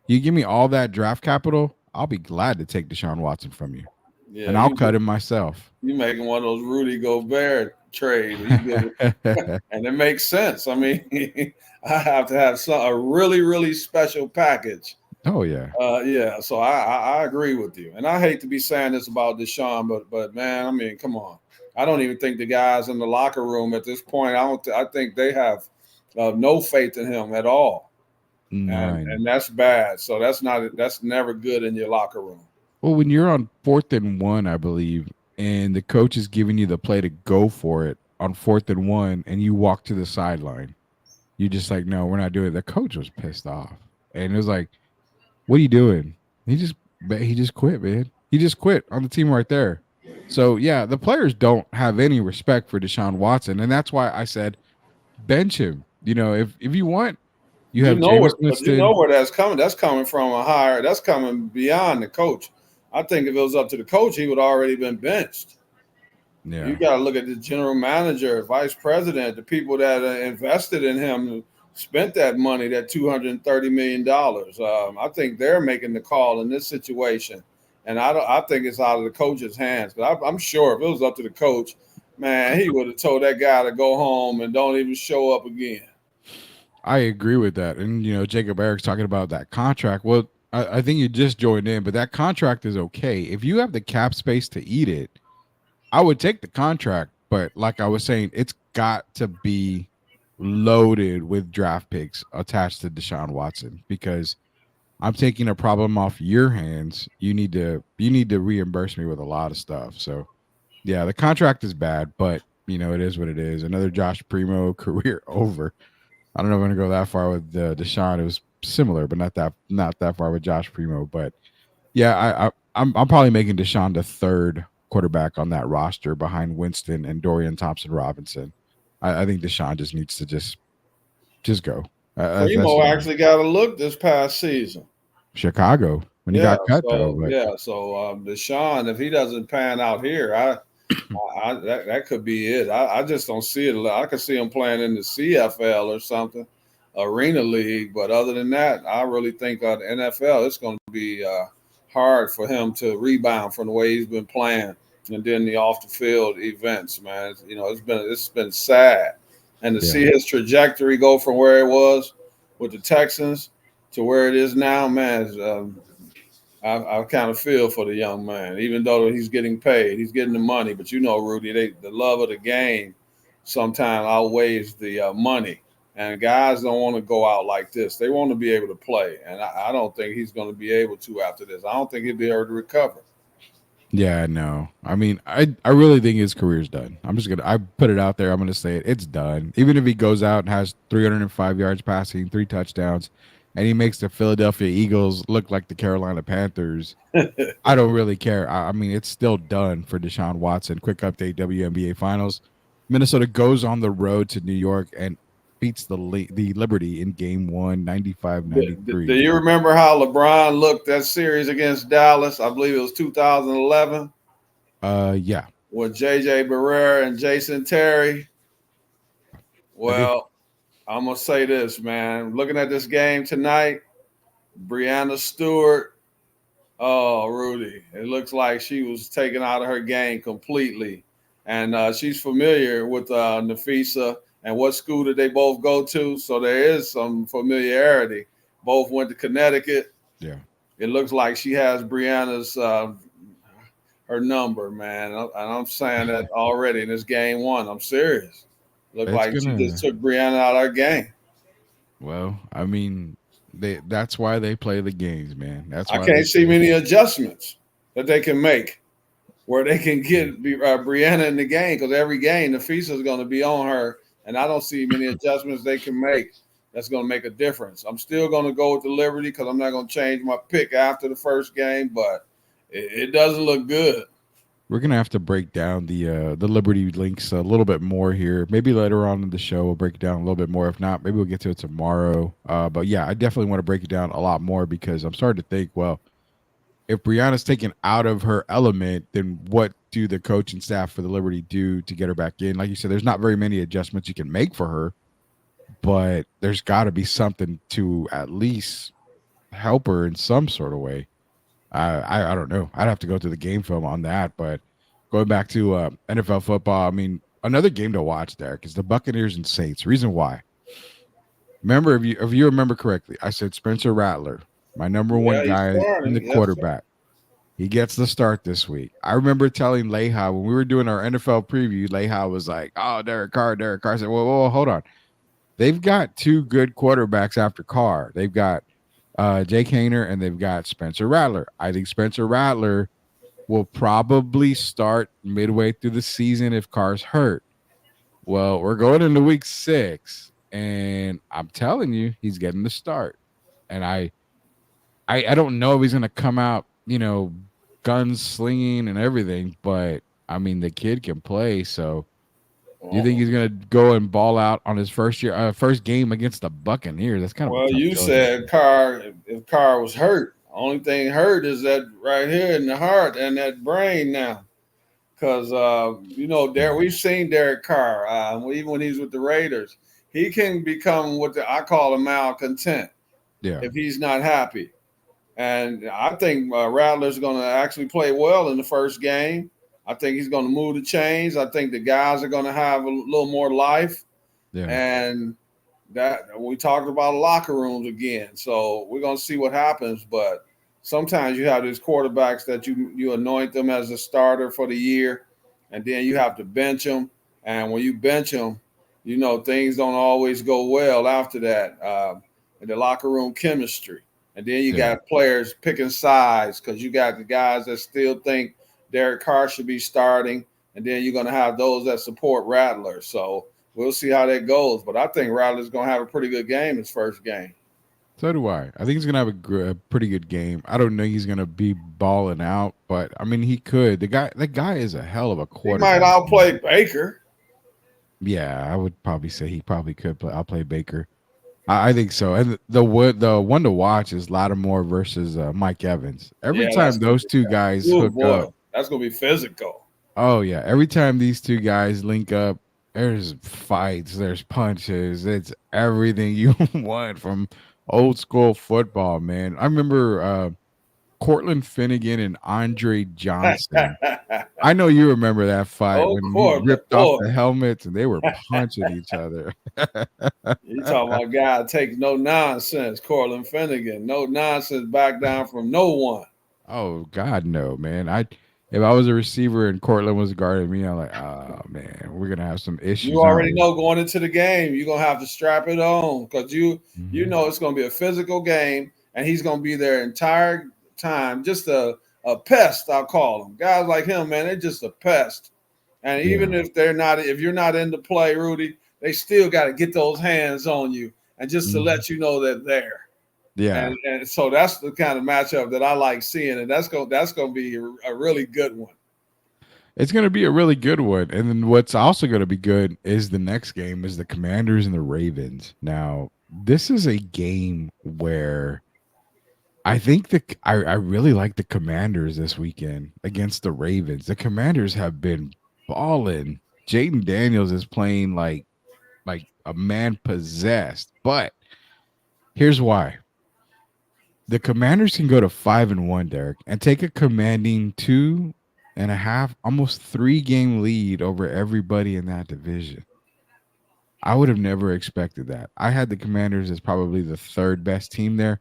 You give me all that draft capital, I'll be glad to take Deshaun Watson from you. Yeah, and I'll cut him myself. You're making one of those Rudy Gobert trades. And it makes sense. I mean, I have to have a really, really special package. Oh, yeah. So I agree with you. And I hate to be saying this about Deshaun, but man, I mean, come on. I don't even think the guys in the locker room at this point, I think they have no faith in him at all. And that's bad. So that's never good in your locker room. Well, when you're on 4th and 1, I believe, and the coach is giving you the play to go for it on 4th and 1, and you walk to the sideline, you're just like, no, we're not doing it. The coach was pissed off. And it was like, what are you doing? He just quit, man. He just quit on the team right there. So yeah, the players don't have any respect for Deshaun Watson, and that's why I said bench him. If you want, you have Jameis But you know Winston. where that's coming. That's coming from a higher. That's coming beyond the coach. I think if it was up to the coach, he would already been benched. You Yeah, got to look at the general manager, vice president, the people that invested in him, spent that money, that $230 million. I think they're making the call in this situation, and I think it's out of the coach's hands. But I'm sure if it was up to the coach, man, he would have told that guy to go home and don't even show up again. I agree with that. And Jacob Eric's talking about that contract. Well, I think you just joined in, but that contract is okay if you have the cap space to eat it. I would take the contract, but like I was saying, it's got to be loaded with draft picks attached to Deshaun Watson because I'm taking a problem off your hands. You need to reimburse me with a lot of stuff. So yeah, the contract is bad, but it is what it is. Another Josh Primo career over. I don't know if I'm gonna go that far with Deshaun. It was similar, but not that far with Josh Primo. But yeah, I'm probably making Deshaun the third quarterback on that roster behind Winston and Dorian Thompson Robinson. I think Deshaun just needs to just go. That's Primo actually got a look this past season. Chicago when he got cut though. But Deshaun, if he doesn't pan out here, that could be it. I just don't see it. I could see him playing in the CFL or something, Arena League. But other than that, I really think the NFL, it's going to be hard for him to rebound from the way he's been playing, and then the off the field events. Man, it's been sad, and to see his trajectory go from where it was with the Texans to where it is now, man. I kind of feel for the young man, even though he's getting paid, he's getting the money. But Rudy, the love of the game sometimes outweighs the money. And guys don't want to go out like this. They want to be able to play. And I don't think he's going to be able to after this. I don't think he'll be able to recover. yeah, no. I mean, I really think his career's done. I put it out there. I'm gonna say it. It's done. Even if he goes out and has 305 yards passing, 3 touchdowns, and he makes the Philadelphia Eagles look like the Carolina Panthers, I don't really care. I mean, it's still done for Deshaun Watson. Quick update: WNBA Finals. Minnesota goes on the road to New York and beats the Liberty in Game 1, 95-93. Do you remember how LeBron looked that series against Dallas? I believe it was 2011. Yeah. With J.J. Barrera and Jason Terry. Well, I'm going to say this, man. Looking at this game tonight, Breanna Stewart, oh, Rudy, it looks like she was taken out of her game completely. And she's familiar with Nafisa and what school did they both go to. So there is some familiarity. Both went to Connecticut. Yeah. It looks like she has Breanna's her number, man. And I'm saying that already in this game 1. I'm serious. Look like she just took Breanna out of her game. Well, I mean, that's why they play the games, man. That's why I can't see many adjustments that they can make where they can get Breanna in the game, because every game Nafisa is going to be on her, and I don't see many adjustments they can make that's going to make a difference. I'm still going to go with the Liberty because I'm not going to change my pick after the first game, but it doesn't look good. We're gonna have to break down the Liberty links a little bit more here. Maybe later on in the show we'll break it down a little bit more. If not, maybe we'll get to it tomorrow. But yeah, I definitely want to break it down a lot more because I'm starting to think, well, if Breanna's taken out of her element, then what do the coaching staff for the Liberty do to get her back in? Like you said, there's not very many adjustments you can make for her, but there's got to be something to at least help her in some sort of way. I don't know. I'd have to go through the game film on that. But going back to NFL football, I mean, another game to watch, Derek, is the Buccaneers and Saints. Reason why? Remember, if you remember correctly, I said Spencer Rattler, my number one guy in the quarterback. He gets the start this week. I remember telling Leha when we were doing our NFL preview, Leha was like, oh, Derek Carr. I said, whoa, hold on. They've got 2 good quarterbacks after Carr. They've got Jake Hayner, and they've got Spencer Rattler. I think Spencer Rattler will probably start midway through the season if Carr's hurt. Well, we're going into week 6, and I'm telling you, he's getting the start. and I don't know if he's gonna come out, guns slinging and everything, but I mean the kid can play. So you think he's gonna go and ball out on his first game against the Buccaneers? That's kind of a Well, tough you go. said Carr, if Carr was hurt, only thing hurt is that right here in the heart and that brain now. Because we've seen Derek Carr, even when he's with the Raiders, he can become what I call a malcontent Yeah, if he's not happy. And I think Rattler's going to actually play well in the first game. I think he's going to move the chains. I think the guys are going to have a little more life. yeah. And that we talked about locker rooms again. So we're going to see what happens. But sometimes you have these quarterbacks that you anoint them as a starter for the year, and then you have to bench them. And when you bench them, things don't always go well after that in the locker room chemistry. And then you got players picking sides because you got the guys that still think Derek Carr should be starting, and then you're going to have those that support Rattler. So we'll see how that goes. But I think Rattler's going to have a pretty good game his first game. So do I. I think he's gonna have a pretty good game. I don't know he's gonna be balling out, but I mean he could. That guy is a hell of a quarterback. He might outplay Baker. Yeah, I would probably say he probably could outplay Baker. I think so. And the one to watch is Lattimore versus Mike Evans. Every time those two guys hook up, that's gonna be physical. Oh yeah, every time these two guys link up, there's fights, there's punches, it's everything you want from old school football, man. I remember Cortland Finnegan and Andre Johnson. I know you remember that fight when he ripped off the helmets and they were punching each other. You talking about a guy that takes no nonsense, Cortland Finnegan. No nonsense, back down from no one. Oh God, no, man. If I was a receiver and Cortland was guarding me, I'm like, oh man, we're gonna have some issues. You already know going into the game, you're gonna have to strap it on because you know it's gonna be a physical game, and he's gonna be there entire time. Just a pest, I'll call him. Guys like him, man, they're just a pest. And even if you're not in the play, Rudy, they still got to get those hands on you and just to let you know that they're there. Yeah. And so that's the kind of matchup that I like seeing, and that's going to be a really good one. It's going to be a really good one. And then what's also going to be good is the next game is the Commanders and the Ravens. Now, this is a game where I think I really like the Commanders this weekend against the Ravens. The Commanders have been balling. Jaden Daniels is playing like a man possessed. But here's why. The Commanders can go to 5-1, Derek, and take a commanding 2.5, almost 3-game lead over everybody in that division. I would have never expected that. I had the Commanders as probably the third best team there,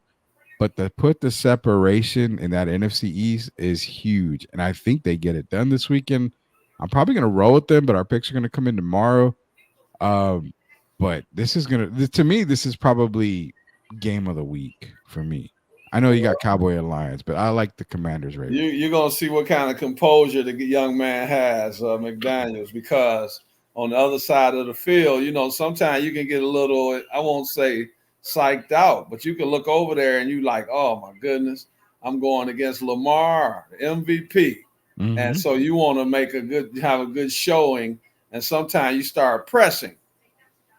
but to put the separation in that NFC East is huge, and I think they get it done this weekend. I'm probably going to roll with them, but our picks are going to come in tomorrow. But this is to me, this is probably game of the week for me. I know you got Cowboy and Lions, but I like the Commanders right now. You're going to see what kind of composure the young man has, McDaniels, because on the other side of the field, sometimes you can get a little, I won't say psyched out, but you can look over there and you like, oh, my goodness, I'm going against Lamar, MVP. Mm-hmm. And so you want to have a good showing, and sometimes you start pressing.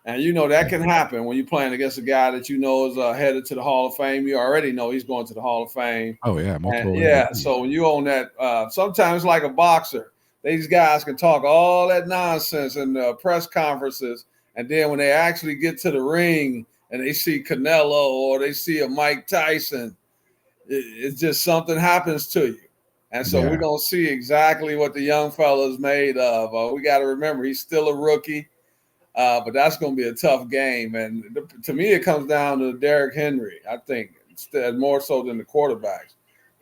And that can happen when you're playing against a guy that is headed to the Hall of Fame. You already know he's going to the Hall of Fame. Oh yeah, So when you own that, sometimes like a boxer, these guys can talk all that nonsense in press conferences, and then when they actually get to the ring and they see Canelo or they see a Mike Tyson, it's just something happens to you. And so we're going to see exactly what the young fella's made of. We got to remember he's still a rookie. But that's going to be a tough game. And to me, it comes down to Derrick Henry, I think, more so than the quarterbacks.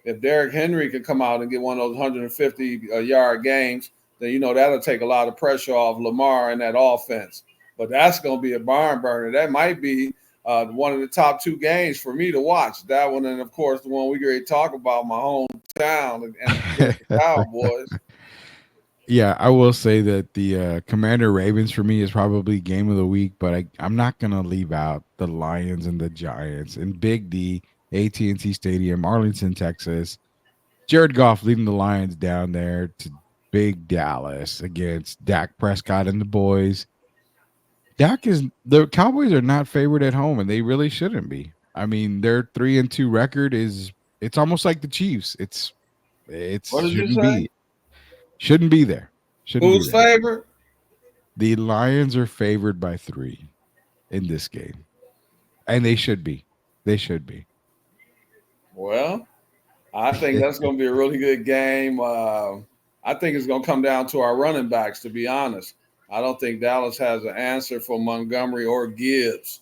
If Derrick Henry can come out and get one of those 150-yard games, then, that'll take a lot of pressure off Lamar in that offense. But that's going to be a barn burner. That might be one of the top two games for me to watch. That one and, of course, the one we great talk about, my hometown and the Cowboys. Yeah, I will say that the Commander Ravens for me is probably game of the week, but I'm not gonna leave out the Lions and the Giants in Big D, AT&T Stadium, Arlington, Texas. Jared Goff leading the Lions down there to Big Dallas against Dak Prescott and the boys. The Cowboys are not favored at home, and they really shouldn't be. I mean, their 3-2 record is it's almost like the Chiefs. What did you Shouldn't say? be shouldn't be there. Shouldn't be Who's there. favorite? The Lions are favored by 3 in this game, and they should be. They should be. Well, I think that's going to be a really good game. I think it's going to come down to our running backs, to be honest. I don't think Dallas has an answer for Montgomery or Gibbs.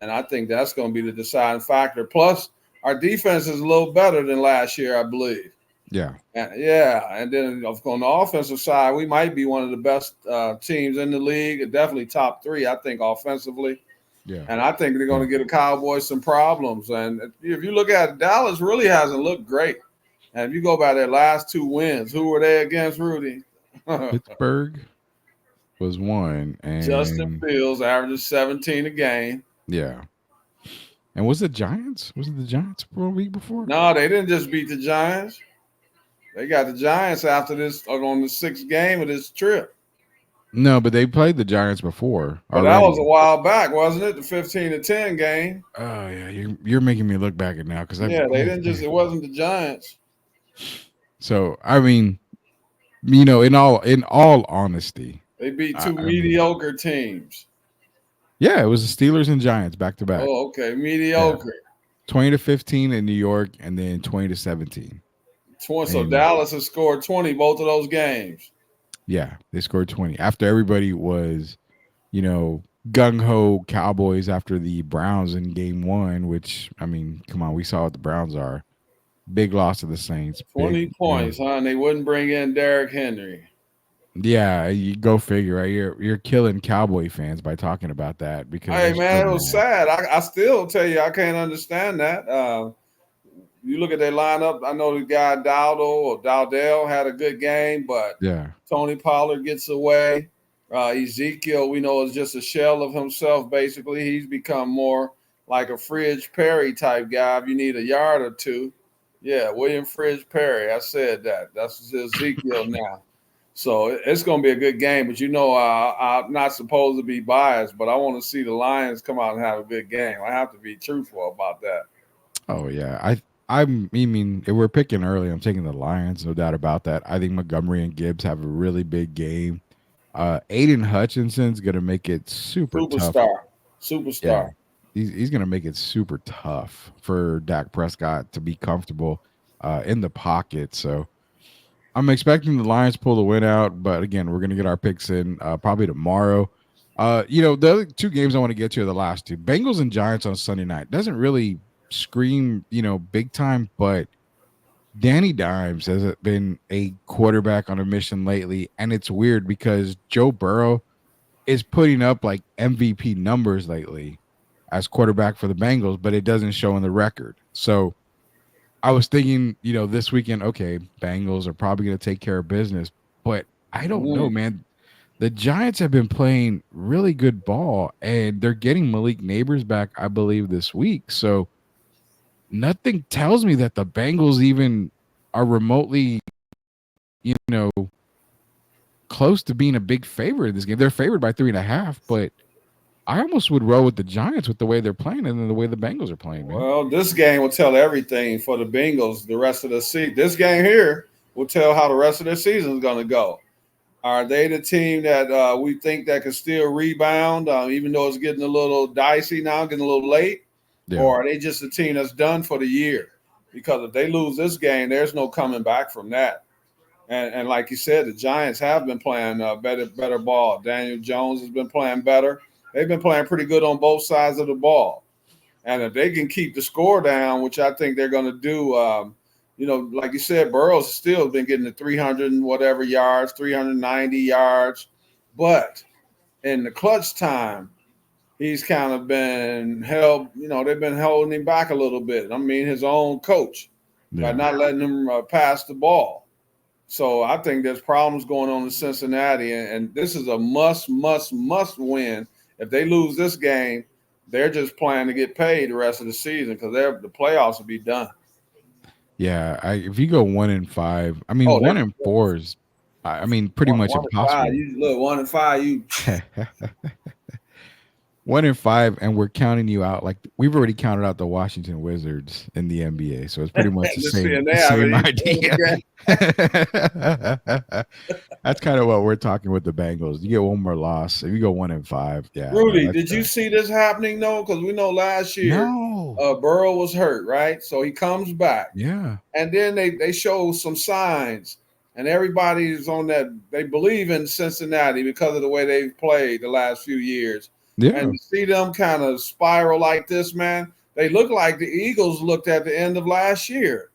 And I think that's going to be the deciding factor. Plus, our defense is a little better than last year, I believe. Yeah. And then on the offensive side, we might be one of the best teams in the league, definitely top 3, I think, offensively. Yeah. And I think they're going to get the Cowboys some problems. And if you look at it, Dallas really hasn't looked great. And if you go by their last 2 wins, who were they against, Rudy? Pittsburgh was 1, and Justin Fields averages 17 a game. Yeah. And was it Giants? Was it the Giants for a week before? No, they didn't just beat the Giants. They got the Giants after this on the 6th game of this trip. No, but they played the Giants before. But that was a while back, wasn't it? The 15-10 game. Oh yeah, you're making me look back at now because they didn't just. It wasn't the Giants. So I mean, in all honesty, they beat 2 mediocre teams. Yeah, it was the Steelers and Giants back to back. Oh, okay, mediocre. Yeah. 20-15 in New York, and then 20-17. So Dallas has scored 20 both of those games. Yeah, they scored 20 after everybody was, gung-ho Cowboys after the Browns in game 1, which, I mean, come on, we saw what the Browns are. Big loss to the Saints. 20 points, huh? And they wouldn't bring in Derrick Henry. Yeah, you go figure, right? You're killing Cowboy fans by talking about that because hey man, it was sad. I still tell you I can't understand that. You look at their lineup. I know the guy Dowdell had a good game, but Tony Pollard gets away. Ezekiel, we know, is just a shell of himself. Basically, he's become more like a Fridge Perry type guy. If you need a yard or two, William Fridge Perry. I said that. That's Ezekiel now. So it's going to be a good game. But I'm not supposed to be biased, but I want to see the Lions come out and have a good game. I have to be truthful about that. Oh yeah, I mean, if we're picking early, I'm taking the Lions, no doubt about that. I think Montgomery and Gibbs have a really big game. Aiden Hutchinson's going to make it Superstar. Yeah, he's going to make it super tough for Dak Prescott to be comfortable in the pocket. So I'm expecting the Lions to pull the win out. But again, we're going to get our picks in probably tomorrow. The other 2 games I want to get to are the last 2. Bengals and Giants on Sunday night. Doesn't really scream, big time, but Danny Dimes has been a quarterback on a mission lately, and it's weird because Joe Burrow is putting up like MVP numbers lately as quarterback for the Bengals, but it doesn't show in the record. So I was thinking, this weekend, okay, Bengals are probably going to take care of business, but I don't know, man. The Giants have been playing really good ball, and they're getting Malik Neighbors back, I believe, this week. So nothing tells me that the Bengals even are remotely, close to being a big favorite in this game. They're favored by 3.5, but I almost would roll with the Giants with the way they're playing and the way the Bengals are playing, man. Well, this game will tell everything for the Bengals the rest of the season. This game here will tell how the rest of their season is going to go. Are they the team that we think that can still rebound, even though it's getting a little dicey now, getting a little late? Yeah. Or are they just a team that's done for the year? Because if they lose this game, there's no coming back from that. And like you said, the Giants have been playing better ball. Daniel Jones has been playing better. They've been playing pretty good on both sides of the ball. And if they can keep the score down, which I think they're going to do, like you said, Burrow's still been getting the 300 and whatever yards, 390 yards. But in the clutch time, he's kind of been held, they've been holding him back a little bit. I mean, his own coach by not letting him pass the ball. So I think there's problems going on in Cincinnati, and this is a must win. If they lose this game, they're just planning to get paid the rest of the season because the playoffs will be done. Yeah, if you go 1-5, I mean Oh, 1-4 is, I mean, pretty much one and five. impossible. You look 1-5. You 1-5, and we're counting you out. Like we've already counted out the Washington Wizards in the NBA, so it's pretty much the just seeing same they idea. That's kind of what we're talking with the Bengals. You get one more loss. If you go 1-5, yeah. Rudy, did you see this happening though? Because we know last year, No. Burrow was hurt, right? So he comes back. Yeah. And then they show some signs, and everybody's on that. They believe in Cincinnati because of the way they've played the last few years. Yeah. And to see them kind of spiral like this, man, they look like the Eagles looked at the end of last year.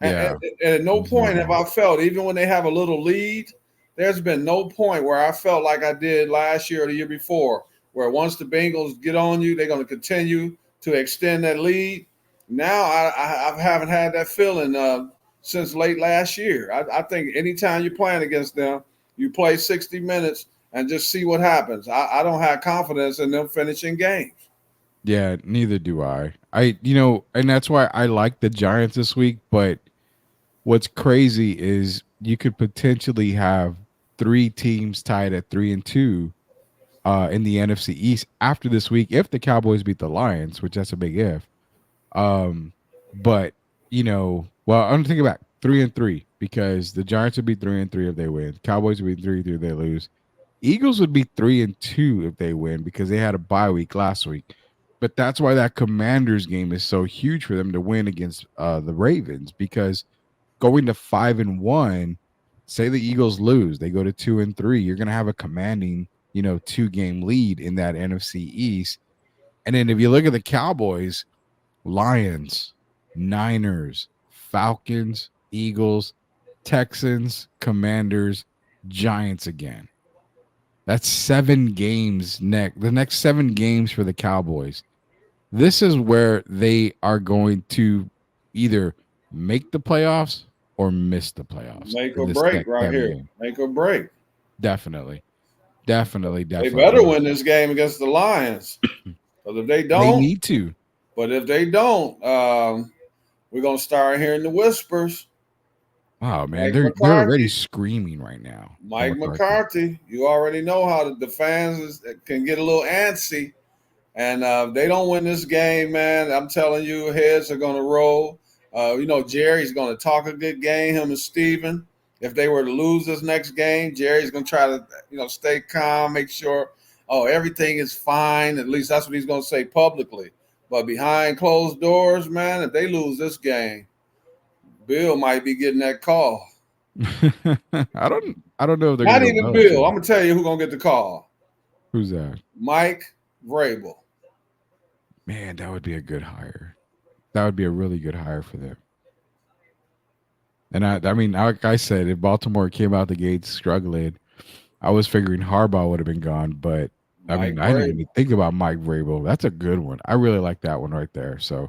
Yeah. And at no point have I felt, even when they have a little lead, there's been no point where I felt like I did last year or the year before, where once the Bengals get on you, they're going to continue to extend that lead. Now I haven't had that feeling since late last year. I think anytime you're playing against them, you play 60 minutes and just see what happens. I don't have confidence in them finishing games. Yeah, neither do I. And that's why I like the Giants this week. But what's crazy is you could potentially have 3 teams tied at 3-2 in the NFC East after this week if the Cowboys beat the Lions, which that's a big if. But I'm thinking about 3-3 because the Giants would be 3-3 if they win. Cowboys would be 3-3 if they lose. Eagles would be 3-2 if they win because they had a bye week last week. But that's why that Commanders game is so huge for them to win against the Ravens, because going to 5-1, say the Eagles lose, they go to 2-3, you're going to have a commanding, 2-game lead in that NFC East. And then if you look at the Cowboys, Lions, Niners, Falcons, Eagles, Texans, Commanders, Giants again. That's 7 games the next 7 games for the Cowboys. This is where they are going to either make the playoffs or miss the playoffs. Make or break right here. Game. Make or break. Definitely. They better win this game against the Lions. Because if they don't, they need to. But if they don't, we're going to start hearing the whispers. Wow, man, they're already screaming right now. Mike McCarthy, you already know how the fans can get a little antsy. And they don't win this game, man, I'm telling you, heads are going to roll. Jerry's going to talk a good game, him and Steven. If they were to lose this next game, Jerry's going to try to, stay calm, make sure, everything is fine. At least that's what he's going to say publicly. But behind closed doors, man, if they lose this game, Bill might be getting that call. I don't know if they're not even Bill. I'm gonna tell you who's gonna get the call. Who's that? Mike Vrabel. Man, that would be a good hire. That would be a really good hire for them. And I mean, like I said, if Baltimore came out the gates struggling, I was figuring Harbaugh would have been gone. But I didn't even think about Mike Vrabel. That's a good one. I really like that one right there. So.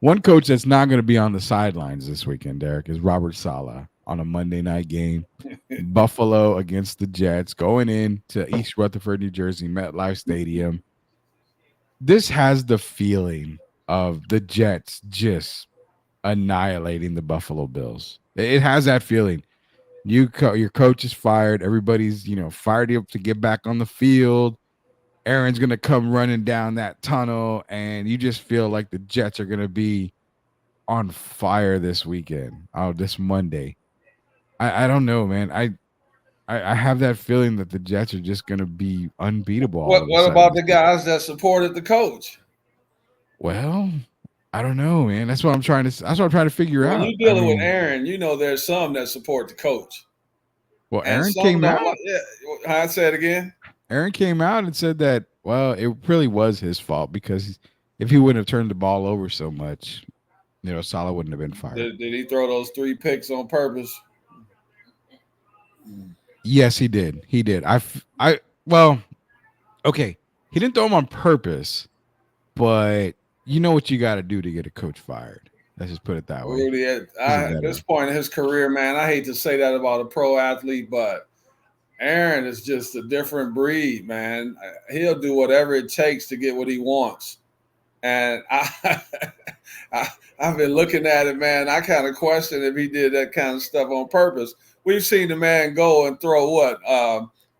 One coach that's not going to be on the sidelines this weekend, Derek, is Robert Saleh on a Monday night game. Buffalo against the Jets, going in to East Rutherford, New Jersey, MetLife Stadium. This has the feeling of the Jets just annihilating the Buffalo Bills. It has that feeling. Your coach is fired. Everybody's, fired up to get back on the field. Aaron's going to come running down that tunnel, and you just feel like the Jets are going to be on fire this weekend, this Monday. I don't know, man. I have that feeling that the Jets are just going to be unbeatable. What about the guys that supported the coach? Well, I don't know, man. That's what I'm trying to figure out. When you're dealing with Aaron, there's some that support the coach. Well, Aaron came out. I say it again. Aaron came out and said that, well, it really was his fault because if he wouldn't have turned the ball over so much, Saleh wouldn't have been fired. Did he throw those 3 picks on purpose? Yes, he did. He did. Okay. He didn't throw them on purpose, but you know what you got to do to get a coach fired. Let's just put it that way. Rudy, He's a at this veteran. point in his career, man, I hate to say that about a pro athlete, but Aaron is just a different breed, man. He'll do whatever it takes to get what he wants. And I've been looking at it, man. I kind of question if he did that kind of stuff on purpose. We've seen the man go and throw what,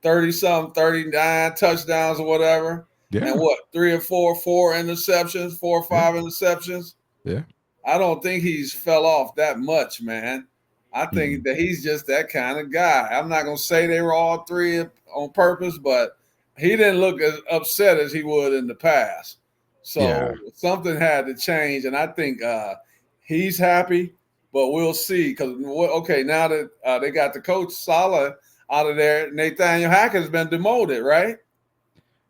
30-something, 39 touchdowns or whatever. Yeah. And what, four interceptions, 4 or 5 interceptions? Yeah. I don't think he's fell off that much, man. I think that he's just that kind of guy. I'm not going to say they were all three on purpose, but he didn't look as upset as he would in the past. So something had to change, and I think he's happy, but we'll see. Because, okay, now that they got the coach Saleh out of there, Nathaniel Hackett's been demoted, right?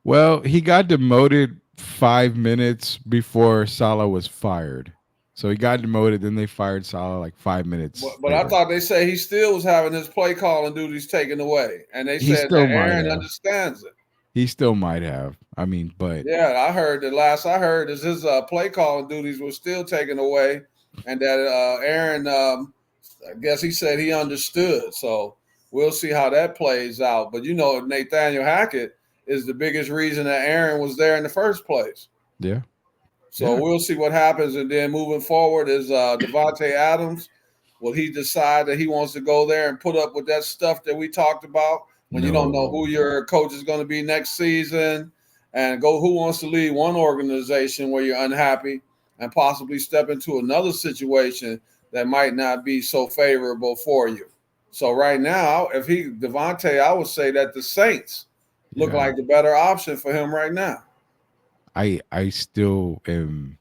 Well, he got demoted 5 minutes before Saleh was fired. So he got demoted, then they fired Saleh like 5 minutes. But I thought they said he still was having his play calling duties taken away, and they said that Aaron understands it. He still might have. I mean, but yeah, I heard the last I heard is his play calling duties were still taken away, and that Aaron, I guess he said he understood. So we'll see how that plays out. But Nathaniel Hackett is the biggest reason that Aaron was there in the first place. Yeah. So we'll see what happens, and then moving forward is Devontae Adams. Will he decide that he wants to go there and put up with that stuff that we talked about? When you don't know who your coach is going to be next season, and who wants to lead one organization where you're unhappy and possibly step into another situation that might not be so favorable for you. So right now, if Devontae, I would say that the Saints look like the better option for him right now. I still am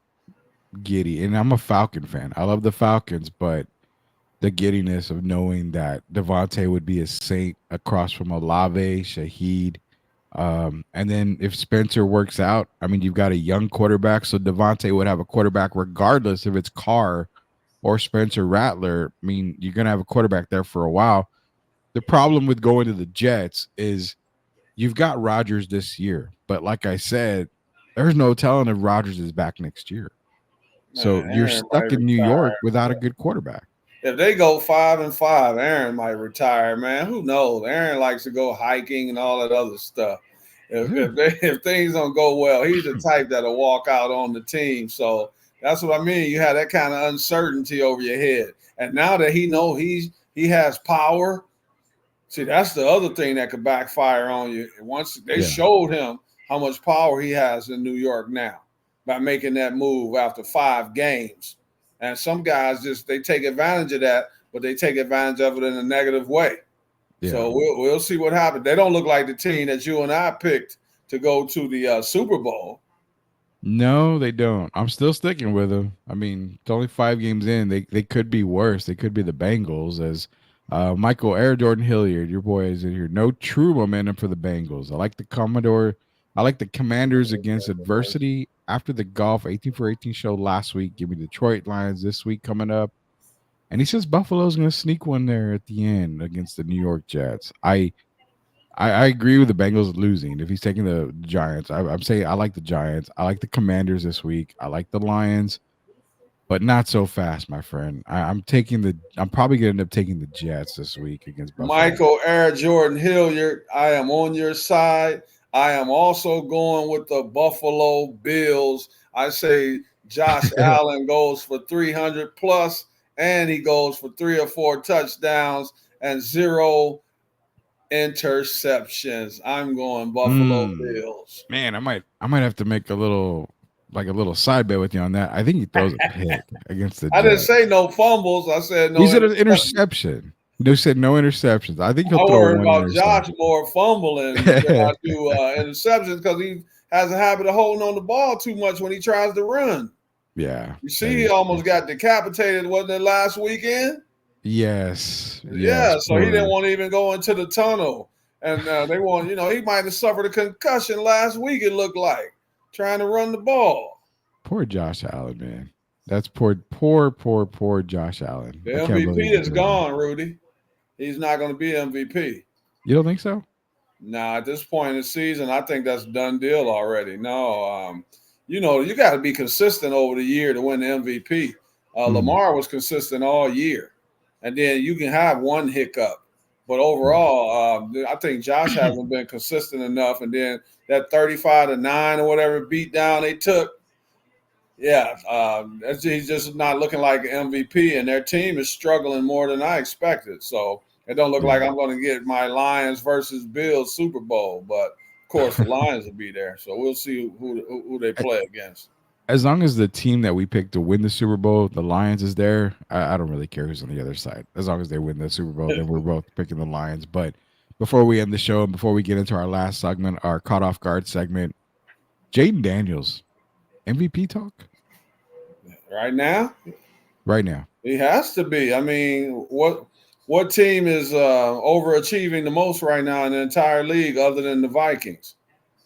giddy, and I'm a Falcon fan. I love the Falcons, but the giddiness of knowing that Devontae would be a Saint across from Olave, Shaheed. And then if Spencer works out, I mean, you've got a young quarterback, so Devontae would have a quarterback regardless if it's Carr or Spencer Rattler. I mean, you're going to have a quarterback there for a while. The problem with going to the Jets is you've got Rodgers this year, but like I said, there's no telling if Rodgers is back next year. So you're stuck in New York without a good quarterback. If they go 5-5, Aaron might retire, man. Who knows? Aaron likes to go hiking and all that other stuff. If things don't go well, he's the type that'll walk out on the team. So that's what I mean. You have that kind of uncertainty over your head. And now that he knows he has power, see, that's the other thing that could backfire on you. Once they showed him how much power he has in New York now by making that move after 5 games. And some guys they take advantage of that, but they take advantage of it in a negative way. Yeah. So we'll see what happens. They don't look like the team that you and I picked to go to the Super Bowl. No, they don't. I'm still sticking with them. I mean, it's only 5 games in. They could be worse. They could be the Bengals, as Michael Air Jordan Hilliard, your boy, is in here. No true momentum for the Bengals. I like the Commanders against adversity after the golf 18 for 18 show last week. Give me Detroit Lions this week coming up. And he says Buffalo's going to sneak one there at the end against the New York Jets. I agree with the Bengals losing. If he's taking the Giants, I'm saying I like the Giants. I like the Commanders this week. I like the Lions, but not so fast, my friend. I'm probably going to end up taking the Jets this week against Buffalo. Michael Air Jordan Hilliard, I am on your side. I am also going with the Buffalo Bills. I say Josh Allen goes for 300 plus, and he goes for 3 or 4 touchdowns and 0 interceptions. I'm going Buffalo Bills. Man, I might have to make a little side bet with you on that. I think he throws a pick against the Jets. I didn't say no fumbles. I said no. He said an interception. They said no interceptions. I think he'll throw worry one about Josh more fumbling than I do interceptions, because he has a habit of holding on the ball too much when he tries to run. Yeah. You see, he almost got decapitated, wasn't it, last weekend? Yes. Yeah, so he didn't want to even go into the tunnel. And he might have suffered a concussion last week, it looked like, trying to run the ball. Poor Josh Allen, man. That's poor Josh Allen. The MVP is gone, Rudy. He's not going to be MVP. You don't think so? No, at this point in the season, I think that's a done deal already. No, you got to be consistent over the year to win the MVP. Lamar was consistent all year, and then you can have one hiccup, but overall, I think Josh hasn't been consistent enough. And then that 35-9 or whatever beat down they took. Yeah, he's just not looking like an MVP, and their team is struggling more than I expected. So it don't look like I'm going to get my Lions versus Bills Super Bowl, but of course the Lions will be there. So we'll see who they play against. As long as the team that we picked to win the Super Bowl, the Lions, is there, I don't really care who's on the other side. As long as they win the Super Bowl, then we're both picking the Lions. But before we end the show and before we get into our last segment, our caught off guard segment, Jaden Daniels, MVP talk? Right now, he has to be. I mean, what team is overachieving the most right now in the entire league other than the Vikings?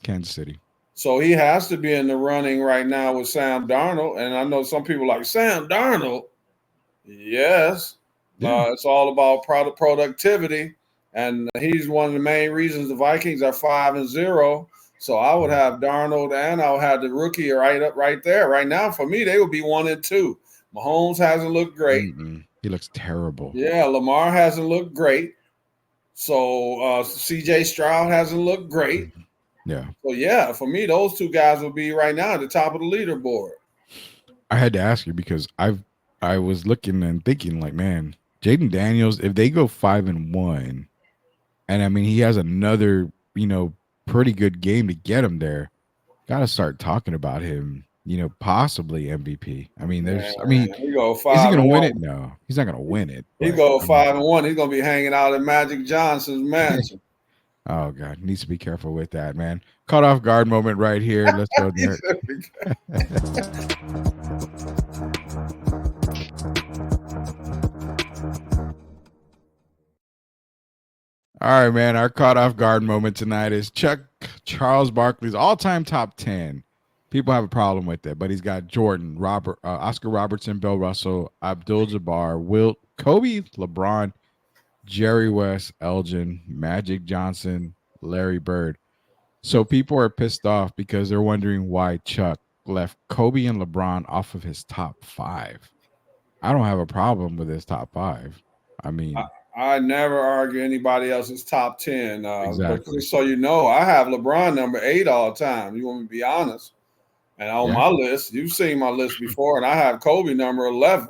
Kansas City. So he has to be in the running right now with Sam Darnold. And I know some people like Sam Darnold. Yes, it's all about productivity, and he's one of the main reasons the Vikings are 5-0. So I would have Darnold, and I would have the rookie right there. Right now, for me, they would be 1-2. Mahomes hasn't looked great. He looks terrible. Yeah, Lamar hasn't looked great. So C.J. Stroud hasn't looked great. Yeah. So, yeah, for me, those two guys would be right now at the top of the leaderboard. I had to ask you because I was looking and thinking, like, man, Jaden Daniels, if they go 5-1, and I mean, he has another, pretty good game to get him there, got to start talking about him, possibly MVP. I mean, he go 5-1. Is he going to win it? No, he's not going to win it. He go 5-1. He's going to be hanging out at Magic Johnson's mansion. Oh, God, needs to be careful with that, man. Caught off guard moment right here. Let's go, Derek. All right, man. Our caught off guard moment tonight is Charles Barkley's all-time top 10. People have a problem with it, but he's got Jordan, Oscar Robertson, Bill Russell, Abdul-Jabbar, Wilt, Kobe, LeBron, Jerry West, Elgin, Magic Johnson, Larry Bird. So people are pissed off because they're wondering why Chuck left Kobe and LeBron off of his top 5. I don't have a problem with his top 5. I mean, I never argue anybody else's top 10. Exactly. But just so you know, I have LeBron number 8 all the time. You want me to be honest? And on my list, you've seen my list before, and I have Kobe number 11.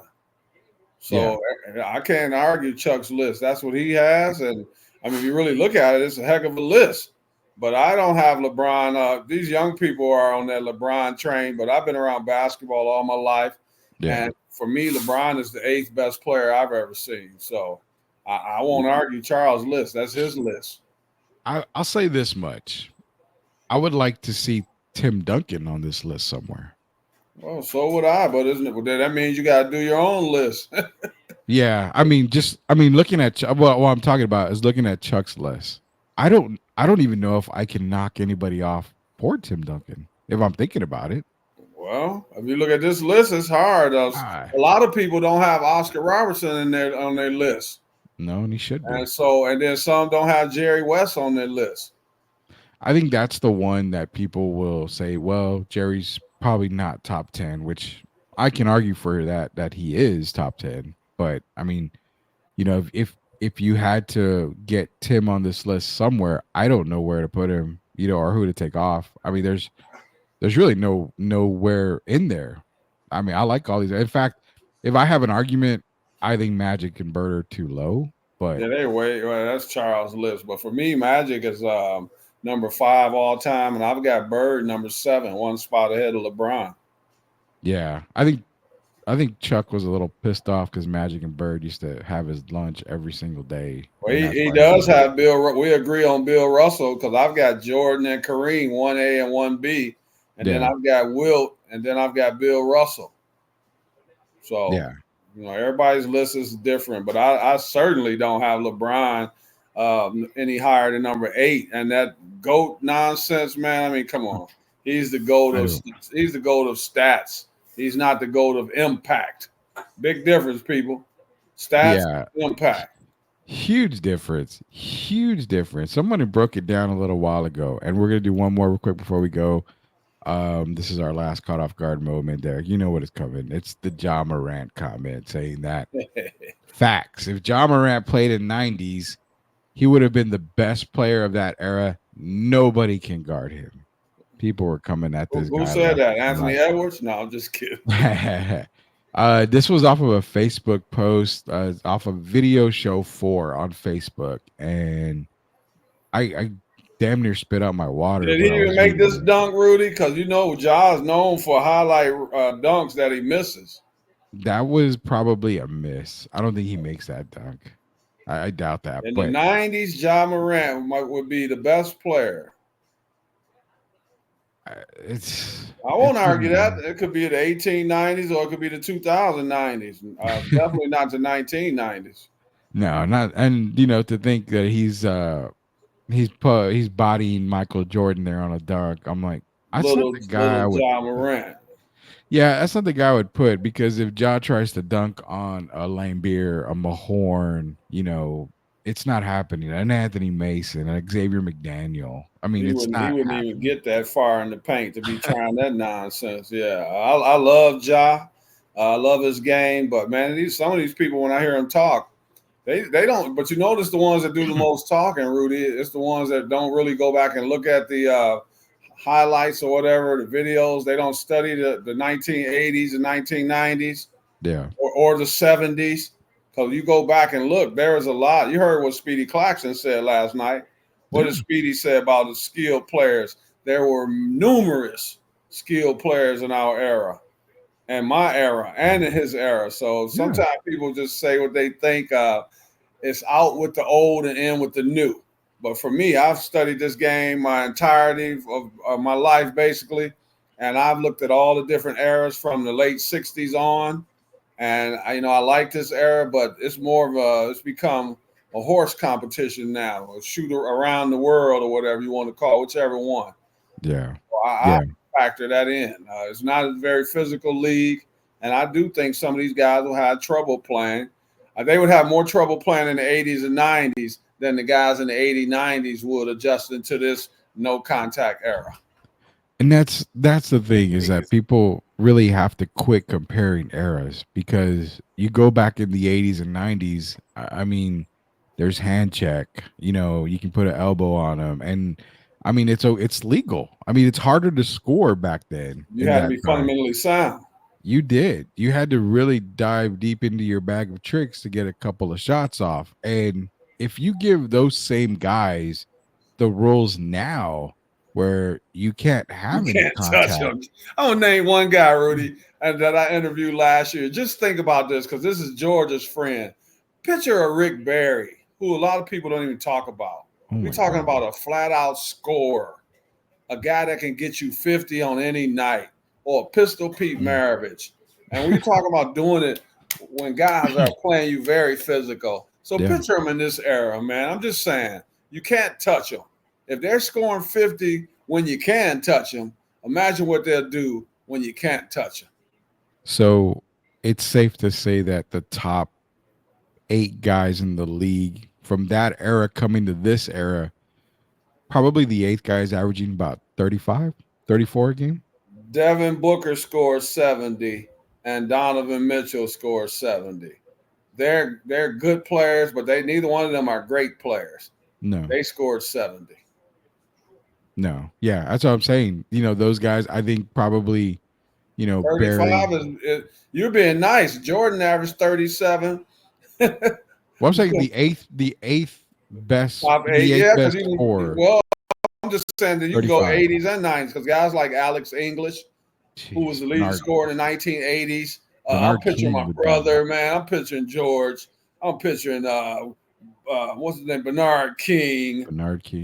So I can't argue Chuck's list. That's what he has. And I mean, if you really look at it, it's a heck of a list. But I don't have LeBron. These young people are on that LeBron train, but I've been around basketball all my life. Yeah. And for me, LeBron is the 8th best player I've ever seen. So I won't argue Charles' list. That's his list. I'll say this much. I would like to see Tim Duncan on this list somewhere. Well, so would I, but isn't it? That means you got to do your own list. Yeah, I mean, looking at what I'm talking about is looking at Chuck's list. I don't even know if I can knock anybody off for Tim Duncan if I'm thinking about it. Well, if you look at this list, it's hard. A lot of people don't have Oscar Robertson on their list. No, and he should be. And then some don't have Jerry West on their list. I think that's the one that people will say, well, Jerry's probably not top 10, which I can argue for that he is top 10. But I mean, if you had to get Tim on this list somewhere, I don't know where to put him, or who to take off. I mean, there's really nowhere in there. I mean, I like all these. In fact, if I have an argument, I think Magic and Bird are too low. But yeah, that's Charles' list. But for me, Magic is number 5 all time, and I've got Bird number 7, one spot ahead of LeBron. Yeah, I think Chuck was a little pissed off because Magic and Bird used to have his lunch every single day. Well, he does have Bill. We agree on Bill Russell because I've got Jordan and Kareem 1A and 1B, and then I've got Wilt, and then I've got Bill Russell. So everybody's list is different, but I certainly don't have LeBron any higher than number 8, and that GOAT nonsense, man. I mean, come on, he's the GOAT of stats. He's not the GOAT of impact. Big difference, people. Stats, impact. Huge difference. Huge difference. Someone broke it down a little while ago, and we're gonna do one more real quick before we go. This is our last caught off guard moment, Derek. You know what is coming. It's the Ja Morant comment saying that facts. If Ja Morant played in 90s, he would have been the best player of that era. Nobody can guard him. People were coming at this Who guy said left that? and Anthony right. Edwards? No, I'm just kidding. This was off of a Facebook post, off of Video Show 4 on Facebook, and I damn near spit out my water. Did he When I even was make reading this it. dunk, Rudy? Because you know Ja is known for highlight dunks that he misses. That was probably a miss. I don't think he makes that dunk. I doubt that. In the But 90s, Ja Morant would be the best player. I won't argue that. It could be the 1890s or it could be the 2090s. Definitely not the 1990s. No, not, and to think that he's bodying Michael Jordan there on a dunk. I'm like, that's not Little the guy I would. Ja Morant. Yeah, that's not the guy I would put, because if Ja tries to dunk on a Lane Beer, a Mahorn, it's not happening. And Anthony Mason, and Xavier McDaniel. I mean, He it's wouldn't not even happening. get that far in the paint to be trying that nonsense. Yeah, I love Ja. I love his game, but man, some of these people, when I hear them talk, they don't. But you notice the ones that do the most talking, Rudy. It's the ones that don't really go back and look at the highlights or whatever, the videos. They don't study the 1980s and 1990s Yeah. or the 70s. Because you go back and look, there is a lot. You heard what Speedy Claxton said last night. What did Speedy say about the skilled players? There were numerous skilled players in our era, and my era, and in his era. So sometimes people just say what they think. It's out with the old and in with the new. But for me, I've studied this game my entirety of my life, basically, and I've looked at all the different eras from the late '60s on. And I like this era, but it's more of it's become a horse competition now, a shooter around the world or whatever you want to call it, whichever one. Yeah. So I factor that in. It's not a very physical league, and I do think some of these guys will have trouble playing. They would have more trouble playing in the 80s and 90s than the guys in the 80s, 90s would adjusting to this no contact era. And that's the thing, is that people really have to quit comparing eras, because you go back in the 80s and 90s. I mean, there's hand check. You can put an elbow on them, and I mean it's legal. I mean, it's harder to score back then. You in had to that be time. fundamentally sound. You did. You had to really dive deep into your bag of tricks to get a couple of shots off. And if you give those same guys the rules now, where you can't have You any can't touch contact. him. I'm gonna name one guy, Rudy, that I interviewed last year. Just think about this, because this is Georgia's friend. Picture a Rick Barry, who a lot of people don't even talk about. We're talking about a flat-out scorer, a guy that can get you 50 on any night, or Pistol Pete Maravich. And we're talking about doing it when guys are playing you very physical. So picture them in this era, man. I'm just saying, you can't touch them. If they're scoring 50 when you can touch them, imagine what they'll do when you can't touch them. So it's safe to say that the top 8 guys in the league from that era coming to this era, probably the 8th guy is averaging about 35, 34 a game. Devin Booker scores 70 and Donovan Mitchell scores 70. They're good players, but neither one of them are great players. No. They scored 70. No. Yeah, that's what I'm saying. Those guys, I think probably, 35 is you're being nice. Jordan averaged 37. Well, I'm saying the eighth best, Top 8, the 8th yeah, best scorer. Well, I'm just saying that you can go 35. 80s and 90s, because guys like Alex English, who was the leading scorer in the 1980s. I'm picturing my brother, man. I'm picturing George. I'm picturing what's his name, Bernard King.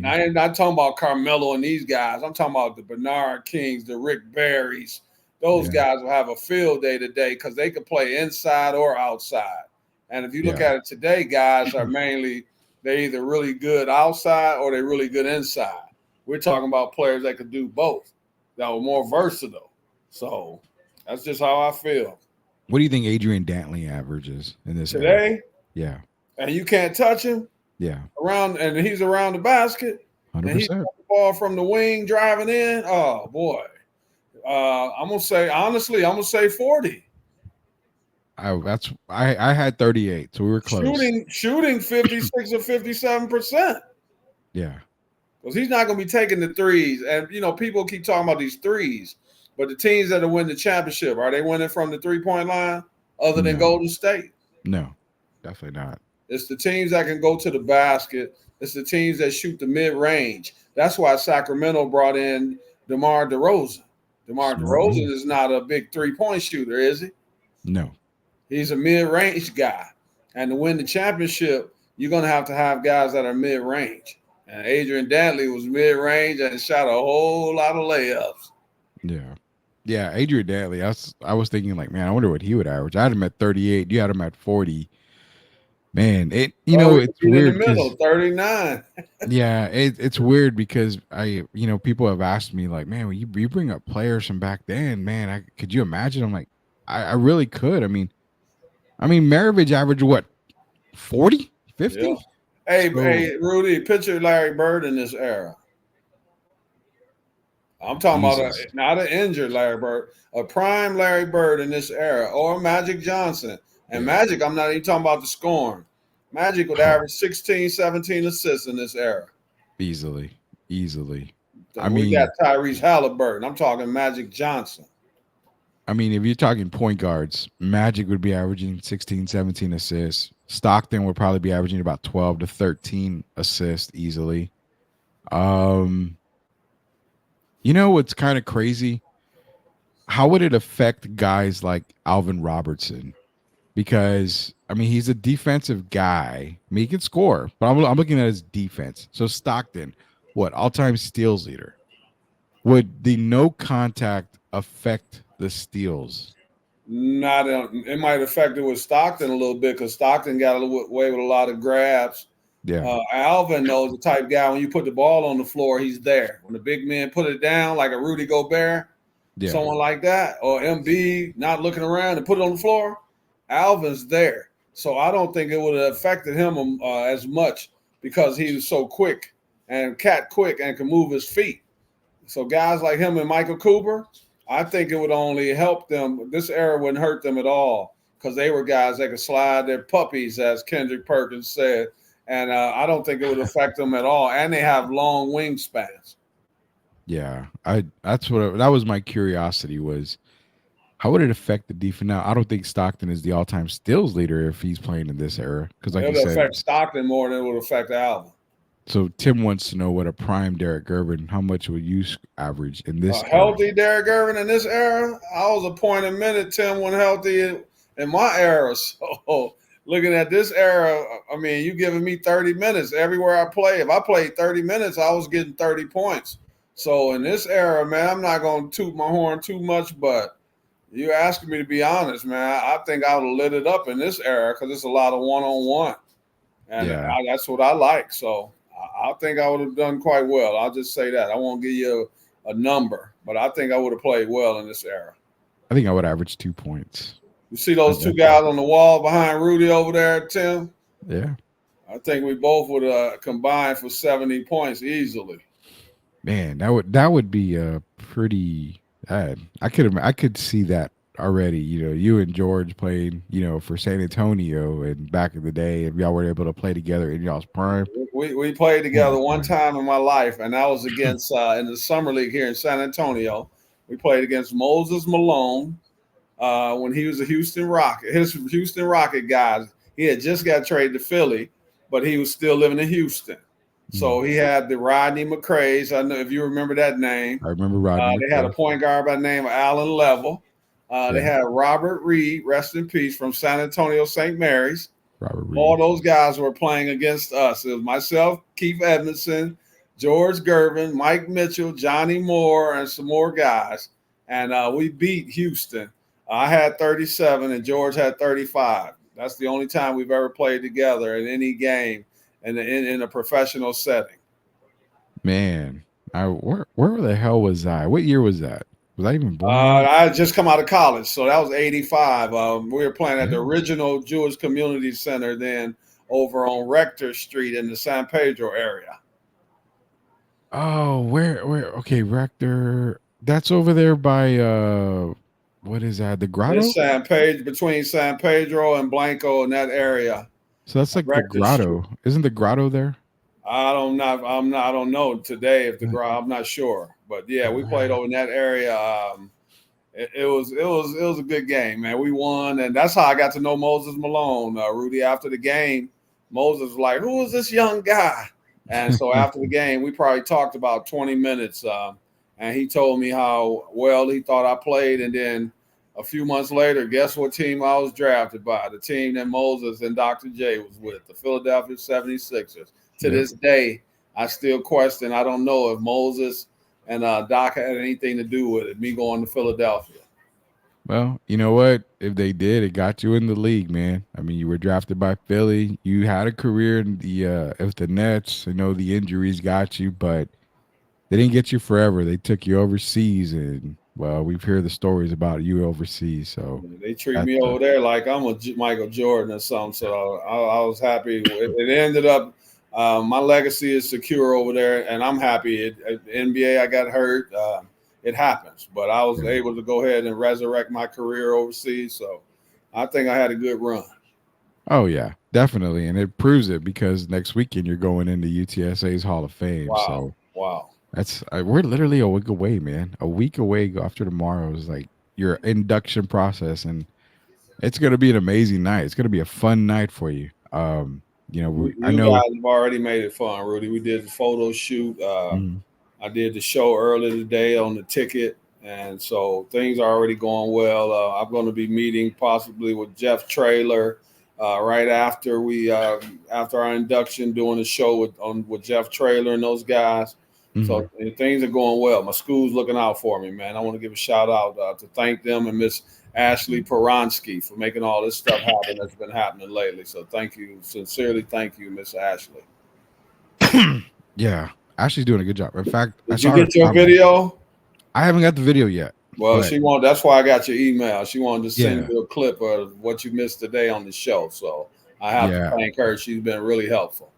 I ain't not talking about Carmelo and these guys. I'm talking about the Bernard Kings, the Rick Barrys. Those guys will have a field day today, because they can play inside or outside. And if you look at it today, guys are mainly, they're either really good outside or they're really good inside. We're talking about players that could do both, that were more versatile. So that's just how I feel. What do you think Adrian Dantley averages in this today? Era? Yeah. And you can't touch him? Yeah. And he's around the basket. 100%. And he's got the ball from the wing driving in. Oh, boy. I'm gonna say honestly, I'm gonna say 40. I had 38, so we were close. Shooting 56 or 57%. Yeah. Because he's not going to be taking the threes. And, people keep talking about these threes. But the teams that are winning the championship, are they winning from the three-point line other than Golden State? No, definitely not. It's the teams that can go to the basket. It's the teams that shoot the mid-range. That's why Sacramento brought in DeMar DeRozan. DeMar DeRozan is not a big three-point shooter, is he? No. He's a mid-range guy. And to win the championship, you're going to have guys that are mid-range. And Adrian Dantley was mid-range and shot a whole lot of layups. Yeah. Yeah, Adrian Dantley. I was thinking like, man, I wonder what he would average. I had him at 38. You had him at 40. Man, it's weird. In the middle, 39. Yeah, it's weird because people have asked me like, man, when you bring up players from back then, man, could you imagine? I'm like, I really could. I mean, Maravich averaged what, 40, 50? Yeah. Hey, Rudy, picture Larry Bird in this era. I'm talking about not an injured Larry Bird, a prime Larry Bird in this era, or Magic Johnson. And Magic, I'm not even talking about the scoring. Magic would average 16, 17 assists in this era. Easily. We got Tyrese Halliburton. I'm talking Magic Johnson. I mean, if you're talking point guards, Magic would be averaging 16, 17 assists. Stockton would probably be averaging about 12 to 13 assists easily. What's kind of crazy? How would it affect guys like Alvin Robertson? Because, he's a defensive guy. He can score, but I'm looking at his defense. So Stockton, all-time steals leader. Would the no contact affect the steals? It might affect it with Stockton a little bit because Stockton got away with a lot of grabs. Yeah. Alvin knows the type of guy, when you put the ball on the floor, he's there. When the big men put it down, like a Rudy Gobert, someone like that, or MB not looking around and put it on the floor, Alvin's there. So I don't think it would have affected him as much because he was so quick and quick and can move his feet. So guys like him and Michael Cooper, I think it would only help them. This era wouldn't hurt them at all because they were guys that could slide their puppies, as Kendrick Perkins said. And I don't think it would affect them at all. And they have long wingspans. Yeah, that was my curiosity was, how would it affect the defense? Now, I don't think Stockton is the all-time steals leader if he's playing in this era. Because like it would affect Stockton more than it would affect Alvin. So Tim wants to know what a prime Derek Gervin, how much would you average in this era? Healthy Derek Gervin in this era? I was a point a minute, Tim, when healthy in my era. So looking at this era, you giving me 30 minutes everywhere I play. If I played 30 minutes, I was getting 30 points. So in this era, man, I'm not going to toot my horn too much, but you're asking me to be honest, man. I think I would have lit it up in this era because it's a lot of one-on-one. And that's what I like. So I think I would have done quite well. I'll just say that. I won't give you a number, but I think I would have played well in this era. I think I would average 2 points. You see those two guys on the wall behind Rudy over there, Tim? Yeah. I think we both would combine for 70 points easily. Man, that would be pretty bad. I could see that already. You and George played, for San Antonio and back in the day, and y'all were able to play together in y'all's prime. We played together one time in my life, and that was against in the summer league here in San Antonio. We played against Moses Malone when he was a Houston Rocket. His Houston Rocket guys. He had just got traded to Philly, but he was still living in Houston. So he had the Rodney McCrae's. I know if you remember that name. I remember Rodney. They had a point guard by the name of Allen Level. They had Robert Reed, rest in peace, from San Antonio St. Mary's. Robert Reed. All those guys were playing against us. It was myself, Keith Edmondson, George Gervin, Mike Mitchell, Johnny Moore, and some more guys. And we beat Houston. I had 37 and George had 35. That's the only time we've ever played together in any game in a professional setting. Man, where the hell was I? What year was that? Was I even born? I had just come out of college, so that was 85. We were playing at the original Jewish Community Center then over on Rector Street in the San Pedro area. Oh, where? Okay, Rector. That's over there by what is that? The Grotto? It's between San Pedro and Blanco in that area. So that's like the Breakfast Street. Grotto. Isn't the Grotto there? I don't know today if the Grotto. I'm not sure, but yeah, we played over in that area. It was a good game, man. We won, and that's how I got to know Moses Malone. Rudy, after the game, Moses was like, "Who is this young guy?" And so after the game, we probably talked about 20 minutes, and he told me how well he thought I played. And then a few months later, guess what team I was drafted by? The team that Moses and Dr. J was with, the Philadelphia 76ers. To this day, I still question. I don't know if Moses and Doc had anything to do with it, me going to Philadelphia. Well, you know what? If they did, it got you in the league, man. I mean, you were drafted by Philly. You had a career in the Nets. I know the injuries got you, but they didn't get you forever. They took you overseas, and well, we've heard the stories about you overseas. So they treat me over there like I'm a Michael Jordan or something. So I was happy. It ended up. My legacy is secure over there, and I'm happy. NBA, I got hurt. It happens, but I was able to go ahead and resurrect my career overseas. So I think I had a good run. Oh yeah, definitely, and it proves it because next weekend you're going into UTSA's Hall of Fame. Wow! So Wow! That's we're literally a week away, man. A week away after tomorrow is like your induction process, and it's gonna be an amazing night. It's gonna be a fun night for you. You know, I know guys have already made it fun, Rudy. We did the photo shoot. I did the show earlier today on the ticket, and so things are already going well. I'm going to be meeting possibly with Jeff Traylor right after after our induction, doing a show with Jeff Traylor and those guys. So things are going well. My school's looking out for me, man. I want to give a shout out to thank them and Miss Ashley Poronsky for making all this stuff happen that's been happening lately. So thank you, sincerely, thank you, Miss Ashley. Yeah. Ashley's doing a good job. In fact, did you get your video? I haven't got the video yet. Well, that's why I got your email. She wanted to send you a clip of what you missed today on the show. So I have to thank her. She's been really helpful.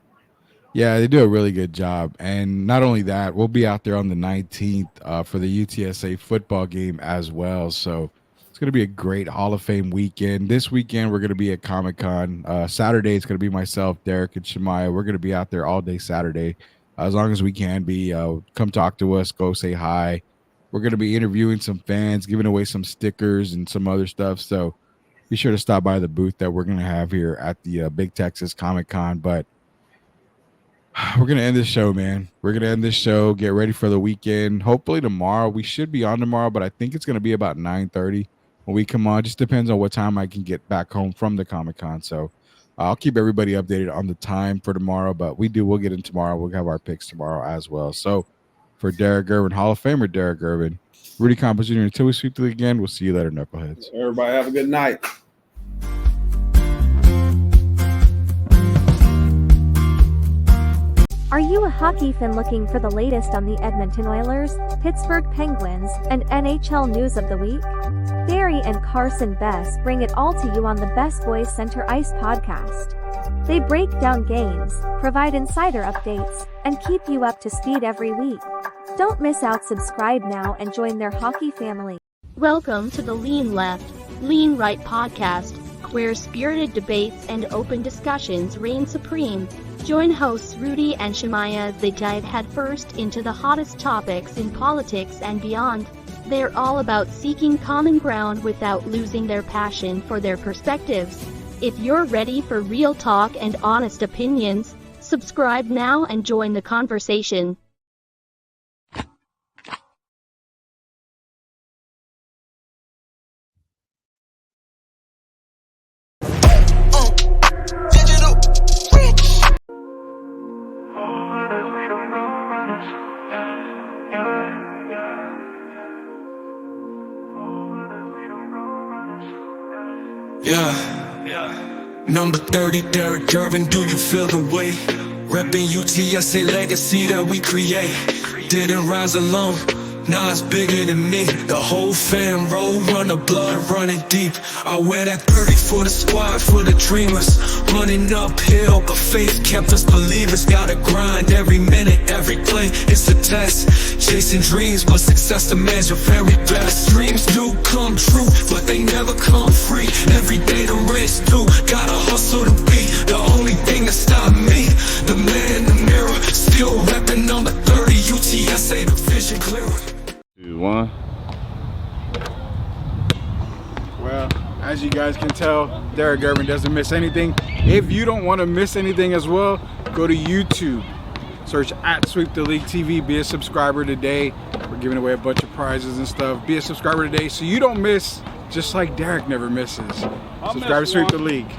Yeah, they do a really good job. And not only that, we'll be out there on the 19th for the UTSA football game as well. So it's going to be a great Hall of Fame weekend. This weekend, we're going to be at Comic-Con. Saturday, it's going to be myself, Derek, and Shemaya. We're going to be out there all day Saturday. As long as we can be, come talk to us, go say hi. We're going to be interviewing some fans, giving away some stickers and some other stuff. So be sure to stop by the booth that we're going to have here at the Big Texas Comic-Con. But we're going to end this show, man. We're going to end this show, get ready for the weekend. Hopefully tomorrow. We should be on tomorrow, but I think it's going to be about 9:30 when we come on. Just depends on what time I can get back home from the Comic-Con. So I'll keep everybody updated on the time for tomorrow, but we'll get in tomorrow. We'll have our picks tomorrow as well. So for Derek Gervin, Hall of Famer Derek Gervin, Rudy Campos Jr., until we sweep the league again, we'll see you later, Knuckleheads. Everybody have a good night. Are you a hockey fan looking for the latest on the Edmonton Oilers, Pittsburgh Penguins, and NHL news of the week? Barry and Carson Best bring it all to you on the Best Boys Center Ice podcast. They break down games, provide insider updates, and keep you up to speed every week. Don't miss out. Subscribe now and join their hockey family. Welcome to the Lean Left, Lean Right podcast, where spirited debates and open discussions reign supreme. Join hosts Rudy and Shemaya as they dive headfirst into the hottest topics in politics and beyond. They're all about seeking common ground without losing their passion for their perspectives. If you're ready for real talk and honest opinions, subscribe now and join the conversation. Yeah. Number 30, Derek Gervin, do you feel the way? Reppin' UTSA legacy that we create. Didn't rise alone, Nah, it's bigger than me. The whole fam roll, run the blood, running deep. I wear that 30 for the squad, for the dreamers. Running uphill, but faith kept us believers. Gotta grind every minute, every play, it's a test. Chasing dreams, but success demands your very best. Dreams do come true, but they never come free. Every day the race do, gotta hustle to be the only thing that stop me. The man in the mirror, still repping number 30. UTSA, the vision clear. 2, 1. Well, as you guys can tell, Derek Gervin doesn't miss anything. If you don't want to miss anything as well, go to YouTube. Search at Sweep the League TV. Be a subscriber today. We're giving away a bunch of prizes and stuff. Be a subscriber today so you don't miss, just like Derek never misses. Subscribe to Sweep the League.